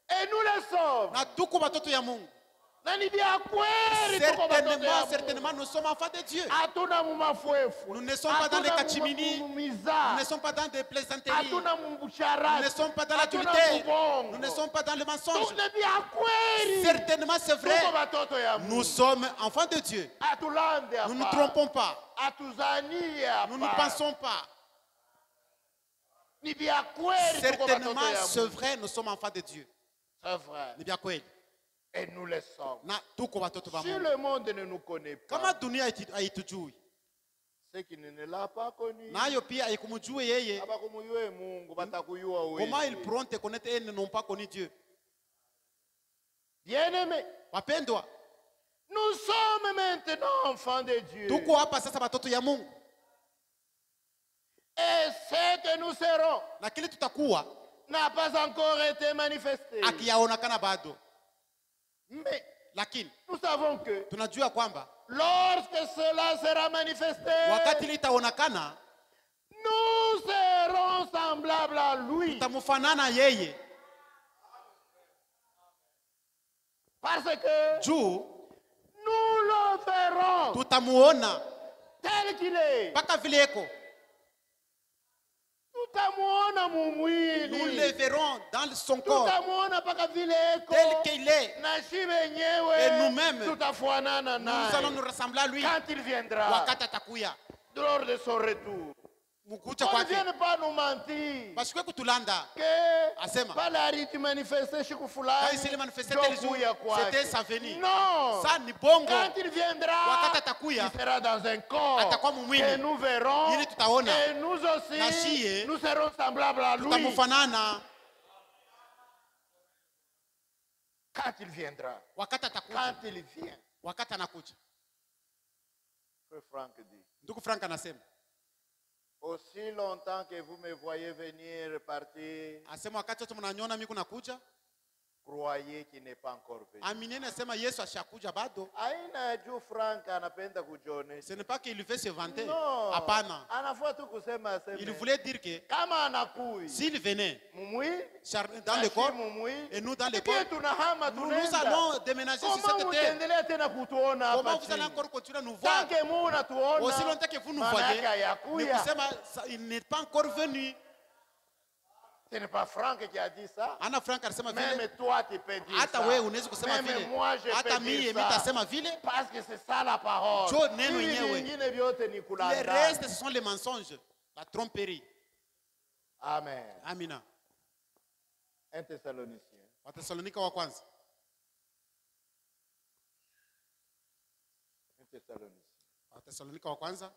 Et nous le sommes. Na tuko watoto ya Mungu. Na ni vya kweli tuko watoto ya Mungu. Certainement, nous sommes enfants de Dieu. Hatuna mumafwefu. Nous ne sommes pas dans les cachimini. Nous mumiza. ne sommes pas dans des plaisanteries. Hatuna Nous mumbucharati. ne sommes pas dans Hatuna l'adultère. mubongo. Nous ne sommes pas dans le mensonge. Ni vya kweli. Certainement, c'est Tuko vrai. watoto ya Mungu. Nous sommes enfants de Dieu. Hatulande hapa. Nous ne nous trompons pas. Hatuzanie hapa. Nous ne pensons pas. Ni vya kweli tuko watoto Certainement, ya c'est Mungu. vrai, nous sommes enfants de Dieu. C'est vrai. Ni vya kweli. Et nous le sommes. Na tuko watoto wa Si Mungu. le monde ne nous connaît Kama pas, dunia haitujui, ceux qui ne l'a pas connu, nayo pia haikumjue yeye, abakumuyue Mungu batakuyua comment ils wewe. pourront te connaître et ils n'ont pas connu Dieu? Bien-aimés, Wapendwa, nous sommes maintenant enfants de Dieu. tuko hapa sasa watoto ya Mungu. Et ce que nous serons Lakini tutakuwa n'a pas encore été manifesté. akiyaonekana bado. Mais Lakini nous savons que tunajua kwamba lorsque cela sera manifesté, wakati litaonekana nous serons semblables à lui. tutamfanana yeye, Parce que juu nous le verrons tutamuona tel qu'il est. mpaka vile eko. Tutamuona Nous mumwili. le verrons dans son corps Tutamuona mpaka vile eko. tel qu'il est, Na shi et wenyewe nous-mêmes tutafanana nous allons naye nous ressembler à lui quand il viendra wakati atakuya lors de son retour. mukucha On ne kwake. vient pas nous mentir Bashikwe kutulanda que asema pale alijimanifeste siku quand fulani il s'est manifesté ndio tel jour, kuya kwake. c'était sa venue. Non. Ça ni bongo, Quand il viendra, wakati atakuya il sera dans un corps atakuwa mumwili. que nous verrons Ili tutaona. et nous aussi Na shie, nous serons semblables à lui tutamufanana quand il viendra. wakati Quand atakuja, il vient, wakati anakuja. Frère Franck dit, Ndugu Frank anasema, aussi longtemps que vous me voyez venir partir, asema wakati wote mnaniona mimi kunakuja, croyez qu'il n'est pas encore venu. amineni asema Yesu ashakuja bado. Aina juu Frank anapenda kujionyesha. Ce n'est pas qu'il veut se vanter. No, Hapana. anafua tu kusema Il aseme voulait dire que kama anakuya s'il venait mumwili dans le corps mumwili et nous dans le pia corps, tunahama nous tunaenda. allons déménager sur Comment cette terre. mtaendelea tena kutuona Comment hapa vous allez chini? encore continuer à nous voir? Tanke Mungu natuona. Aussi longtemps que vous nous maana voyez, yake mais hayakuya. kusema il n'est pas encore venu. Ce n'est pas Franck qui a dit ça. Ana Frank alisema vile, Même toi tu peux dire hata ça. wewe unaweza kusema Même vile, moi je hata peux mimi dire mimi ça. tasema vile. Parce que c'est ça la parole. Jo neno Hivi yenyewe. vingine vyote ni Les kulanda. restes, ce sont les mensonges, la tromperie. Amen. Amina. 1 Thessaloniciens. Wathesalonika wa kwanza. 1 Thessaloniciens. Wathesalonika wa kwanza.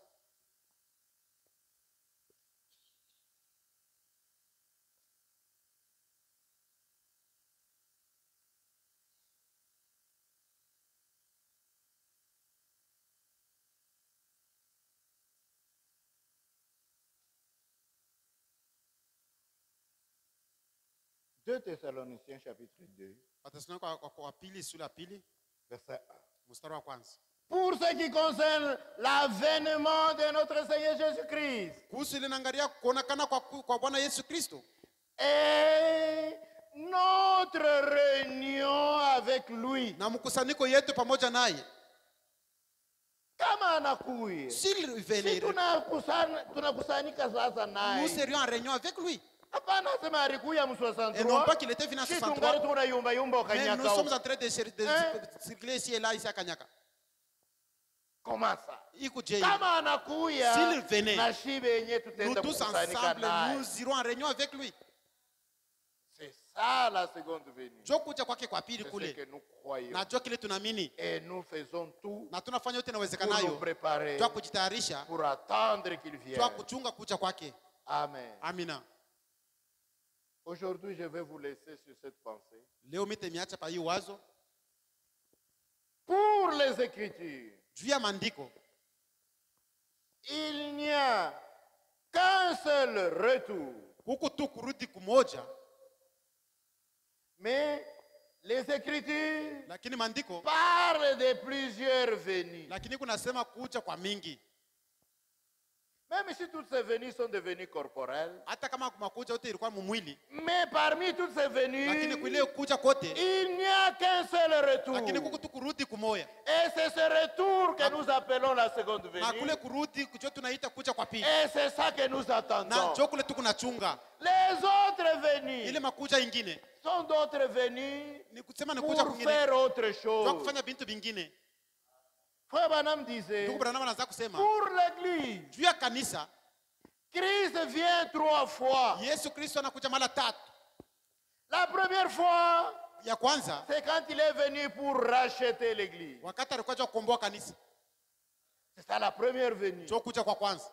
Deux Thessaloniciens chapitre 2, Wathesalonika wa pili sura ya pili, verset 1. mstari wa kwanza. Pour ce qui concerne l'avènement de notre Seigneur Jésus-Christ Kuhusu ile naangalia kuonekana kwa Bwana Yesu Kristo et notre réunion avec lui. na mkusanyiko yetu pamoja naye. Kama anakuya, S'il si venait, tunakusanyika sasa nous naye. serions en réunion avec lui. Hapana sema alikuya mu Et non pas 63. qu'il était venu en Si 63. tungali tuna yumba yumba Mais nous ukanyaka. sommes en train de circuler ici et là, ici à Kanyaka. Comment ça? Ikuje, Kama anakuya, S'il venait, na shibe yenye nous tutenda tous kukusanyika ensemble, naye. nous irons en réunion avec lui. C'est ça la seconde venue. Jo kuja kwake kwa pili C'est ce kule. que nous croyons. Na jo kile tunaamini. Et nous faisons tout Na tunafanya yote pour nous inawezekanayo. préparer Jo kujitayarisha, pour attendre qu'il jo vienne. kuchunga kuja kwake. Amen. Amina. Aujourd'hui, je vais vous laisser sur cette pensée. Leo mitemiacha pa hii wazo Pour les Écritures, juu ya maandiko. il n'y a qu'un seul retour. Huku tu kurudi kumoja, Mais les Écritures lakini maandiko parlent de plusieurs venues. lakini kunasema kuja kwa mingi. Même si toutes ces venues sont devenues corporelles. Hata kama kumakuja yote ilikuwa mumwili, Mais parmi toutes ces lakini venues, kuile kuja kote, il n'y a qu'un seul retour. lakini kuku tu kurudi kumoya. Et c'est ce retour que nous appelons la seconde Na kule venue. kurudi kujo tunaita kuja kwa pili. Et c'est ça que nous Na attendons. jo kule tu kunachunga. Les autres Ile venues makuja ingine sont d'autres venues ni kusema ni kuja pour kwingine faire autre kwa chose. kufanya vitu vingine. Frère Branham disait, Ndugu Branham anaanza kusema pour l'église, juu ya kanisa, Christ vient 3 fois. Yesu Kristo anakuja mara tatu. La première fois, Ya kwanza c'est quand il est venu pour racheter l'église. wakati alikuwa ja kukomboa kanisa, C'est ça la première venue. jo kuja kwa kwanza.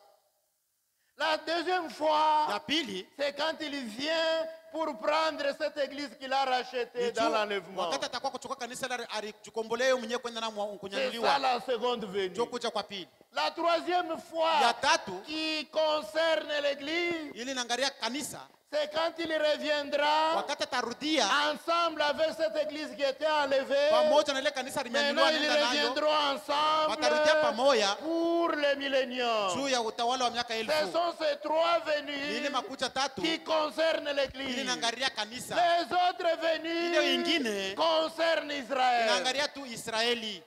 La deuxième fois, Ya pili c'est quand il vient pour prendre cette église qu'il a rachetée ni dans juu l'enlèvement. wakati atakuwa kuchukua kanisa la alijikombolea mwenyewe kwenda na C'est ça kunyanyuliwa, la seconde venue. jo kuja kwa pili. La troisième fois Ya tatu qui concerne l'église, ili naangalia kanisa, c'est quand il reviendra wakati atarudia ensemble avec cette église qui était enlevée. pamoja na ile kanisa Maintenant, limenyanyuliwa ils nenda nayo, reviendront ensemble watarudia pamoja pour le millénium. juu ya utawala wa miaka Ce 1000. sont ces trois Ni ile venues makucha tatu qui concernent ili l'église. inaangalia kanisa, Les autres ile venues ingine concernent Israël. inaangalia tu Israeli.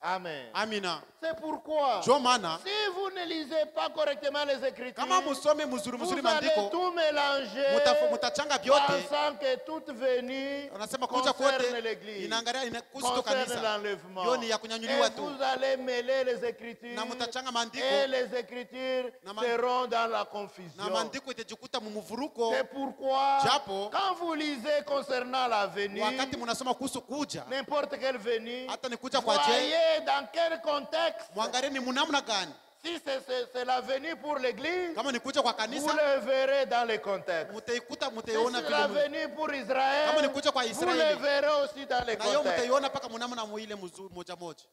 Amen. Amina. C'est pourquoi, Ndio maana si vous ne lisez pas correctement les Écritures, kama musome mzuri vous mzuri allez maandiko tout mélanger, mutachanga vyote, pensant que toute venue unasema kuja concerne kote l'église, inaangalia inakuhusu concerne kanisa, l'enlèvement. hiyo ni ya Et kunyanyuliwa tu, vous allez mêler les Écritures, na mutachanga maandiko et les Écritures Na ma- seront dans la na confusion. maandiko itajikuta mumuvuruko. C'est pourquoi, Japo, quand vous lisez concernant la venue, Wakati munasoma kuhusu kuja, n'importe quelle venue, hata ni kuja kwa je, voyez dans quel contexte. mwangalie ni munamna gani. Si c'est la venue pour l'église, Kama ni kuja kwa vous kanisa, le verrez dans les contextes. mutaikuta Si mutaiona c'est la vile, venue pour Israël, kama ni kuja kwa vous le Israeli, verrez aussi dans les na hiyo contextes. mutaiona paka munamna muile moja moja.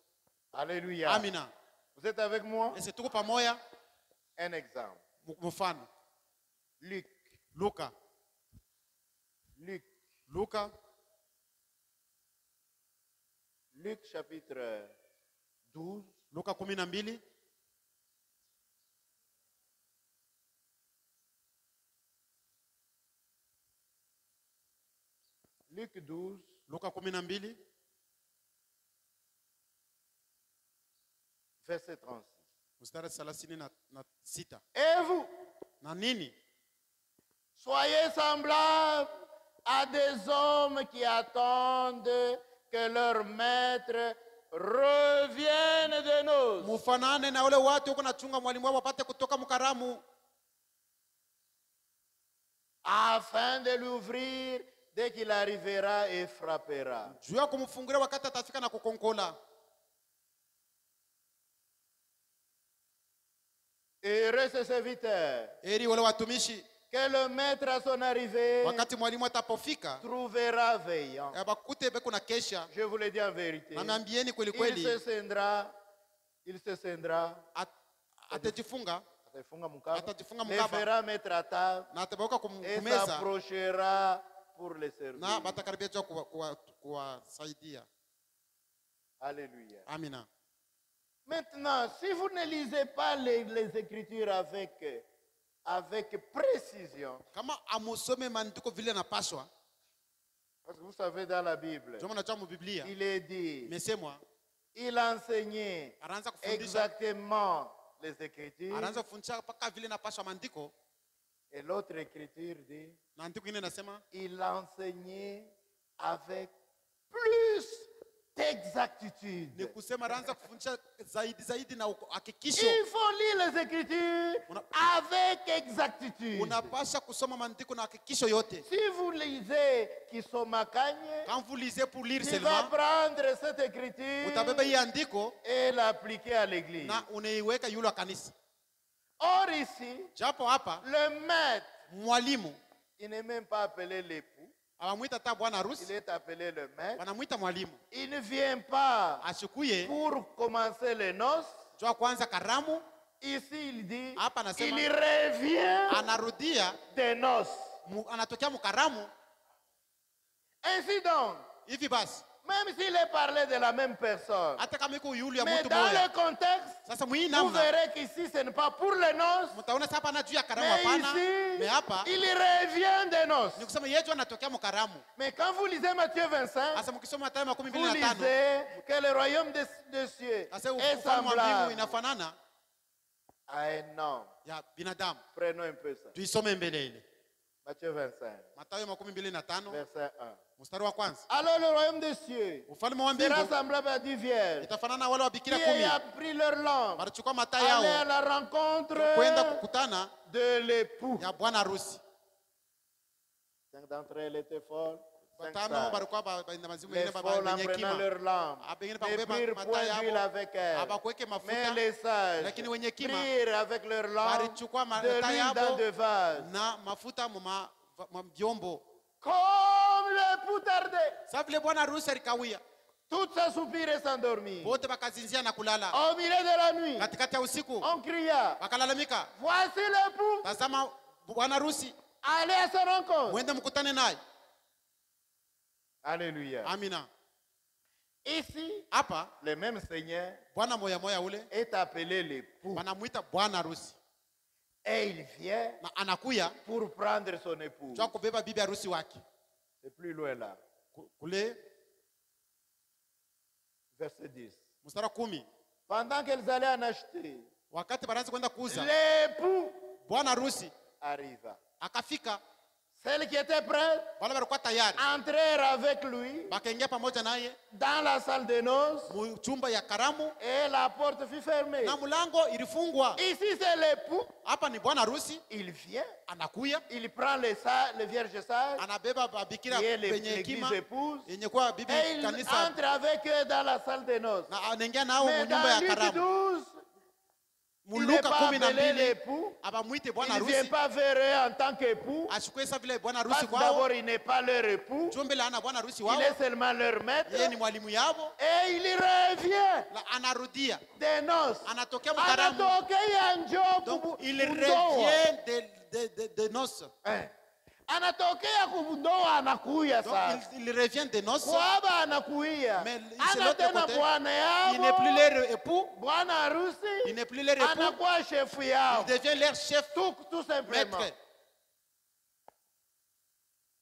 Alléluia. Amina. Vous êtes avec moi? Ese tuko pamoja. Un exemple. Mfano Luc. Luka, Luc. Luka Luc chapitre 12. Luka 12 Luc 12. Luka 12 Verset 36. mstari 36. Et vous, Na nini? soyez semblables à des hommes qui attendent que leur maître revienne de noces, Mufanane na wale watu wako nachunga mwalimu wao wapate kutoka mkaramu, afin de l'ouvrir dès qu'il arrivera et frappera. juu ya kumfungulia wakati atafika na kukonkola. Heureux ce serviteur, Eri wale watumishi que le maître à son arrivée wakati mwalimu atapofika trouvera veillant. bakute beko na kesha. Je vous le dis en vérité. Na naambieni kweli Il kweli, se scindra, atajifunga les atajifunga mkaba fera mettre à table na atabauka et kumeza s'approchera pour les servir. na batakaribia jua kuwasaidia. Alléluia. Amina. Maintenant, si vous ne lisez pas les Écritures avec précision, Kama amusome maandiko vile napaswa, parce que vous savez dans la Bible, ndio mnajua mu Biblia il est dit, imesemwa, il enseignait anaanza kufundisha exactement les Écritures, anaanza kufundisha paka vile napaswa maandiko, et l'autre Écriture dit, na andiko ingine nasema il enseignait avec plus d'exactitude. ni kusema anaanza kufundisha zaidi na hakikisho. Il faut lire les Écritures avec exactitude. Unapasha kusoma maandiko na hakikisho yote. Si vous lisez Kisomakanye, Quand vous lisez pour lire tu vas seulement, prendre cette écriture utabeba hii andiko et l'appliquer à l'église. na unaiweka yule wa kanisa. Or ici, Japo hapa le maître, mwalimu il n'est même pas appelé l'époux, awamwita hata bwana il harusi, est appelé le maître. wanamwita mwalimu. Il ne vient pas Ashukuye pour commencer les noces. jua kwanza karamu, Ici, il dit, hapa anasema il revient anarudia des noces. anatokea mkaramu. Ainsi donc, Hivi basi même s'il est parlé de la même personne, hata kama iko yule ya mais mtu dans moja, le contexte, sasa mwii vous namna verrez qu'ici, ce n'est pas pour les noces, mtaona sasa hapa anajua karamu, mais hapana. ici, Me hapa il revient des noces. ni kusema yeye anatokea mkaramu. Mais quand vous lisez Matthieu 25, Sasa mkisoma Mathayo vous 25, lisez que le royaume des cieux sasa est ufalme wa mbingu semblable inafanana à un homme. ya binadamu. Prenons un peu ça. Tuisome mbele ile Matthieu 25, Mathayo 25 verset 1. mstari wa kwanza. Alors le royaume des cieux Ufalme wa sera mbingu semblable à 10 vierges itafanana na wale wa bikira qui 10 ayant pris leur lampe, walichukua mataa aller à yao la rencontre kwenda kukutana de l'époux. ya bwana harusi. 5 d'entre elles étaient folles. 5 Watano sages. balikuwa baina mazimu Les wengine folles en wenye prenant hekima, leur lampe abengine ne pakubeba prirent mataa point d'huile yao, avec elles. abakuweke Mais mafuta, les sages lakini wenye hekima prirent avec leur lampe walichukua de mataa l'huile dans yao deux vases. na mafuta vyombo. Comme l'époux tardait, Sasa vile bwana harusi alikawia, Toutes s'assoupirent et s'endormirent. Wote wakazinzia na kulala. Au milieu de la nuit, Katikati ya usiku on cria, wakalalamika, voici l'époux, tazama bwana harusi, allez à sa rencontre. mwende mkutane naye. Alléluia. Amina. Ici, Hapa le même Seigneur bwana moya moya ule est appelé l'époux. wanamuita bwana harusi, Et il vient na anakuya pour prendre son épouse. kwa kubeba bibi harusi wake. C'est plus loin là. Kule Verset 10. mstari 10, Pendant qu'elles allaient en acheter, wakati banaanza kwenda kuuza, l'époux bwana harusi arriva. akafika. Celles qui étaient prêtes Wale walikuwa tayari entrèrent avec lui bakaingia pamoja naye dans la salle de noces mu chumba ya karamu et la porte fut fermée. na mlango ilifungwa. Ici, c'est l'époux. Hapa ni bwana harusi Il vient, anakuya, il prend le vierge sage anabeba babikira qui est penye l'église hekima épouse yenye kuwa bibi et il kanisa, entre avec eux dans la salle de noces. na anaingia nao Mais mu nyumba dans ya Luc karamu. 12, il n'est Muluka pas 12 appelé l'époux. abamwite bwana Il ne vient harusi, pas vers eux en tant qu'époux. ashukue sa vile bwana Parce harusi que kwao. d'abord, il n'est pas leur époux. Chumbe ana bwana harusi Il wao, est seulement leur maître. yeye ni mwalimu yabo. Et il revient Na anarudia, des noces. anatokea mkaramu, Anatokea njoo donc il kundoa. revient de noces. Anatokea kundoa, anakuya Donc sasa. il revient de noces, Kwaba anakuia. mais c'est Ana l'autre tena côté. bwana Il n'est plus yao. leur époux, Bwana il harusi n'est plus leur époux, anakuwa chefu yao. il devient leur chef, Tout simplement. maître.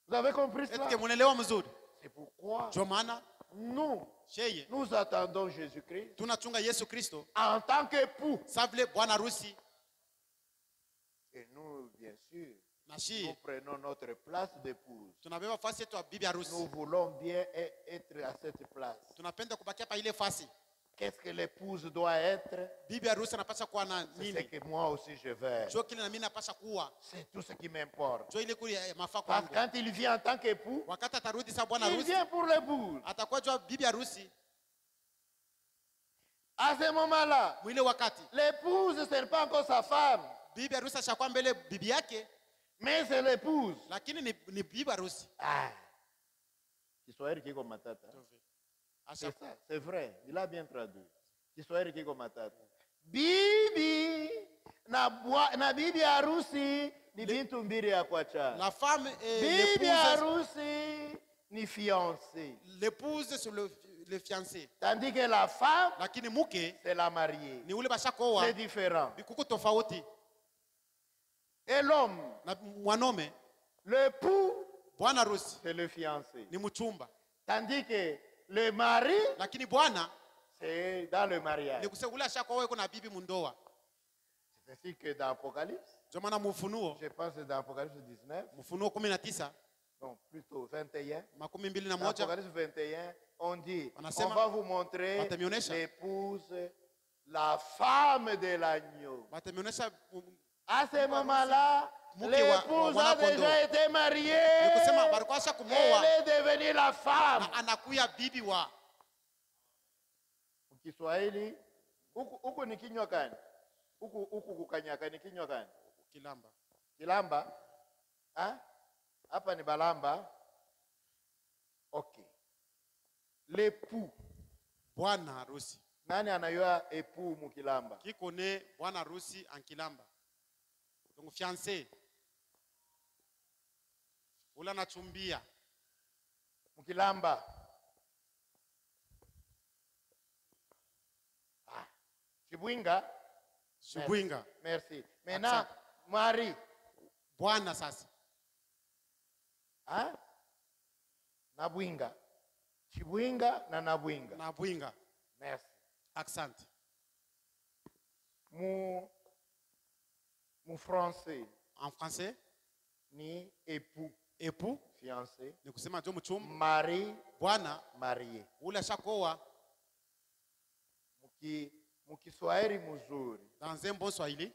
Vous avez compris cela? Est-ce que munaelewa mzuri? C'est pourquoi Ndio maana sheye nous attendons Jésus-Christ tunachunga Yesu Kristo en tant qu'époux. sa vile bwana harusi, Et nous, bien sûr, na nous shi prenons notre place d'épouse. tunabeba fasi yetu ya bibi harusi. Nous voulons bien être à cette place. Tunapenda kubakia pa ile fasi. Qu'est-ce que l'épouse doit être? Bibi harusi anapaswa kuwa na C'est ce nini? que moi aussi je veux. Jo kile na mimi napaswa kuwa. C'est tout ce qui m'importe. Jo ile kuli mafaa Parce kwangu. que quand il vient en tant qu'époux, Wakati atarudi sa bwana il harusi, vient pour l'épouse. atakuwa jua bibi harusi. À ce moment-là, Mwile wakati l'épouse, ce n'est pas encore sa femme, bibi harusi ashakuwa mbele bibi yake, mais c'est l'épouse. lakini ni bibi harusi. Ah, Kiswahili kiko matata. C'est Ashakuwa ça, c'est vrai. Il a bien traduit. Kiswahili kiko matata. Bibi na bibi harusi ni vitu mbili ya kuachana. la femme et Bibi l'épouse, harusi ni fiancée. l'épouse sur le fiancé, Tandis que la femme, lakini mke c'est la mariée. ni ule bashakoa. C'est différent. Bikuku tofauti. Et l'homme, Na mwanaume l'époux, bwana harusi c'est le fiancé. ni mchumba, Tandis que le mari, lakini bwana c'est dans le mariage. ni kusema ule ashakoa yuko na bibi mundoa. C'est ainsi que dans Apocalypse, Ndio maana Mfunuo, je pense que dans Apocalypse 19, Mfunuo 19 non, plutôt 21, makumi mbili na dans moja Apocalypse 21, on dit, Wanasema, on va vous montrer watamionyesha. l'épouse, la femme de l'agneau. batamionyesha À ce moment-là, Mke wa l'épouse a mwana-kondoo. déjà été mariée. ni kusema balikuwa asha Elle kumoa est devenue la femme. na anakuya bibi wa Kiswahili, huku ni kinywa gani? Huku kukanyaka ni kinywa gani? kilamba. Kilamba? Hapa ni balamba. Okay. L'époux. Bwana harusi Nani anayua époux mukilamba? kiko ne bwana harusi ankilamba, donc fiancé ula nachumbia Mukilamba. Chibwinga? shibwinga. Merci. Maintenant, mari. Bwana sasa Nabwinga. Chibwinga na nabwinga. na bwinga. Merci. Accent Mu français en français ni époux, époux fiancé, ni kusema jo mchumba, mari, bwana marié. ule ashakoa. Mukiswahili mzuri, Dans un bon Swahili,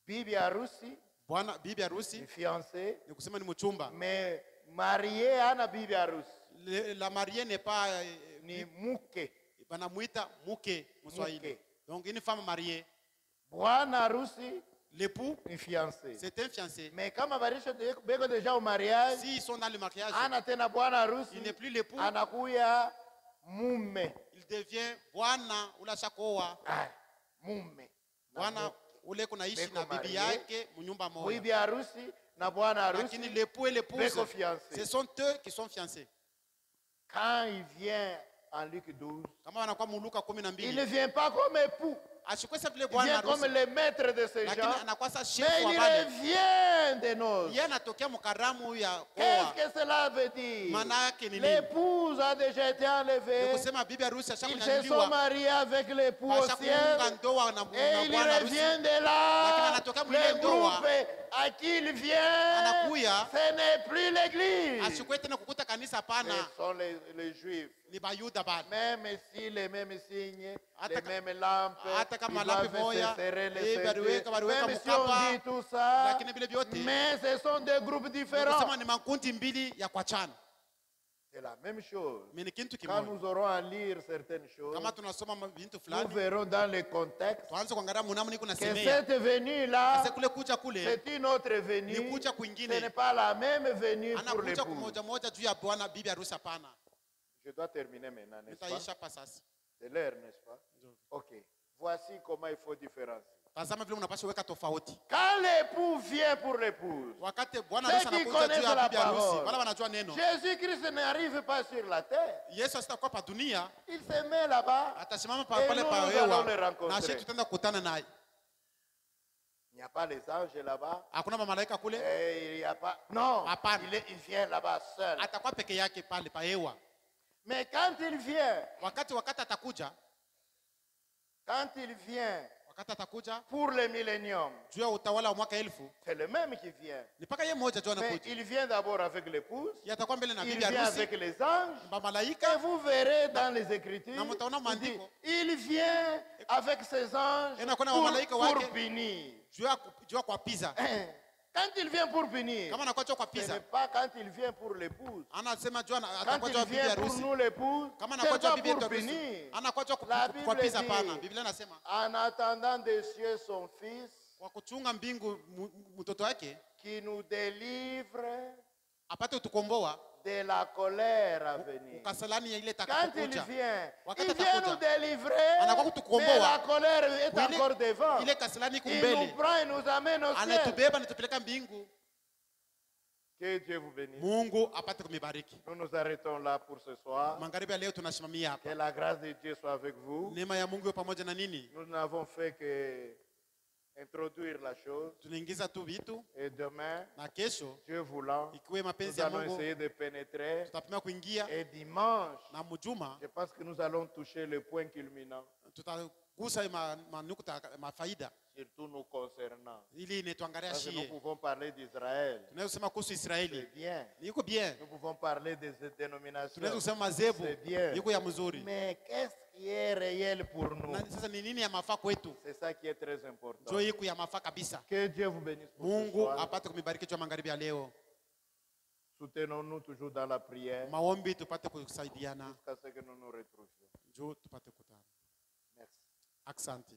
bibi harusi bwana bibi ni harusi fiancé, ni kusema ni mchumba. mais marié ana bibi harusi La mariée n'est pas ni muke. banamuita muke Mswahili. Muke. Donc une femme mariée, Bwana harusi l'époux ni fiancé. c'est un fiancé. Mais kama barisha beko déjà au mariage, S'ils sont dans le mariage, ana tena bwana il harusi, n'est plus l'époux, anakuya mume. il devient bwana ule ashakoa, Ah, mume. bwana ule kunaishi Beko na bibi marié. yake mnyumba moja. Bibi harusi na bwana harusi. Lakini l'époux et l'épouse, Beko fiancé. ce sont eux qui sont fiancés. Quand il vient en Luc 12, Kama wanakuwa Luka il ne 12, vient pas comme époux. ashikwe sa vile Il bwana vient comme harusi, le maître de ces lakini gens. anakuwa sa Mais chef wa il wale. revient de nos. Yeye anatokea mkaramu ya Qu'est-ce koa. que cela veut dire? Maana yake ni nini? L'épouse a déjà été Ni enlevée. kusema bibi harusi Ils se sont ashakunyanyuliwa, mariés avec l'époux au ciel. ashakuunga ndoa na Et il bwana harusi. revient de Lakini là. anatoka mwile Le ndoa, groupe à qui il vient, anakuya, ce n'est plus l'église. ashikwe tena kukuta kanisa Ce pana, sont les juifs. ni bayuda bana. Même si les mêmes signes, Hata les ka- mêmes lampes, hata kama ils lampi doivent moja, se serrer les eh, baliweka ceintures. Même si on mkapa, dit tout ça, lakini vile vyote mais ce sont des groupes différents. kusema ni makundi mbili ya kuachana. C'est la même chose. Mimi ni kitu Quand kimoja. nous aurons à lire certaines choses, Kama tunasoma vitu nous fulani, verrons dans le contexte tuanze kuangalia mnamo niko que nasemea. cette venue-là, Sasa kule kuja kule, c'est une autre venue. ni kuja Ce kwingine. n'est pas la même venue pour Anakuja l'époux. kumoja moja juu ya bwana bibi harusi hapana. Je dois terminer maintenant, n'est-ce pas? Nitaisha hapa sasa. C'est l'heure, n'est-ce pas? Ok. Voici comment il faut différencier. Tazama vile unapaswa weka tofauti. Quand l'époux vient pour l'épouse, Wakati bwana Ceux harusi qui anakuja juu connaissent ya la bibi harusi, parole. wala wanajua neno. Jésus-Christ n'arrive pas sur la terre. Yesu asitakuwa pa dunia, Il se met là-bas. atasimama Et pale nous, pa nous allons le hewa, rencontrer. na sisi tutaenda kukutana naye. Il n'y a pas les anges là-bas. Hakuna mamalaika kule, Et il n'y a pas. Non. Hapana. Il vient là-bas seul. atakuwa peke yake pale pa hewa. Mais quand il vient, Wakati atakuja, wakati atakuja pour le millénium, juu ya utawala wa mwaka 1000, c'est le même qui vient. ni paka yeye mmoja tu Mais anakuja. il vient d'abord avec l'épouse. Yeye atakuwa mbele na Il bibi vient harusi, avec les anges. ba Et malaika, vous verrez dans les Écritures, Na mtaona il dit, maandiko. il vient avec ses anges Ena kuna wamalaika pour wake. punir. juu ya kuapiza. Quand il vient pour punir, Kama anakuwa juu ya ce n'est kuapiza, pas quand il vient pour l'épouse. anasema juu Quand atakuwa juu ya il bibi vient pour harusi. nous l'épouse, Kama c'est anakuwa juu ya pas bibi pour harusi, punir. anakuwa juu La ya Bible kuapiza dit, pana. Biblia inasema en attendant des cieux son fils, kwa kuchunga mbingu mtoto wake qui nous délivre apate utukomboa de la colère à venir. ukasalani ya ile Quand il takapokuja. vient, Wakati il vient nous atakuja, délivrer, anakuwa mais kutukomboa. la colère est Ile- encore devant. ile kasalani iko Il mbele, nous prend et nous amène au ciel. anatubeba anatupeleka mbingu. Que Dieu vous bénisse. Mungu apate kumibariki. Nous nous arrêtons là pour ce soir. Magharibi ya leo tunasimamia hapa. Que la grâce de Dieu soit avec vous. Neema ya Mungu iwe pamoja na nini. Nous n'avons fait que introduire la chose. Tunaingiza tu vitu Et demain, na kesho Dieu voulant, ikiwe mapenzi nous ya allons Mungu essayer de pénétrer. tutapima kuingia, Et dimanche, na mjuma je pense que nous allons toucher le point culminant, tutagusa manukta mafaida surtout nous concernant. ili inetuangalia Parce que nous shie. pouvons parler d'Israël. Tunaweza kuhusu C'est Israeli, bien. iko bien. Nous pouvons parler des dénominations. Tunaweza kusema mazebu C'est bien. iko ya mzuri. Mais qu'est-ce qui est réel pour nous? Na sasa ni nini ya mafaa kwetu? C'est ça qui est très important. Ndio iko ya mafaa kabisa. Que Dieu vous bénisse pour ce Mungu soir. apate kumibariki jua magharibi ya leo. Soutenons-nous toujours dans la prière Maombi tupate kusaidiana jusqu'à ce que nous nous retrouvions. juu tupate kutana. Merci. Asante.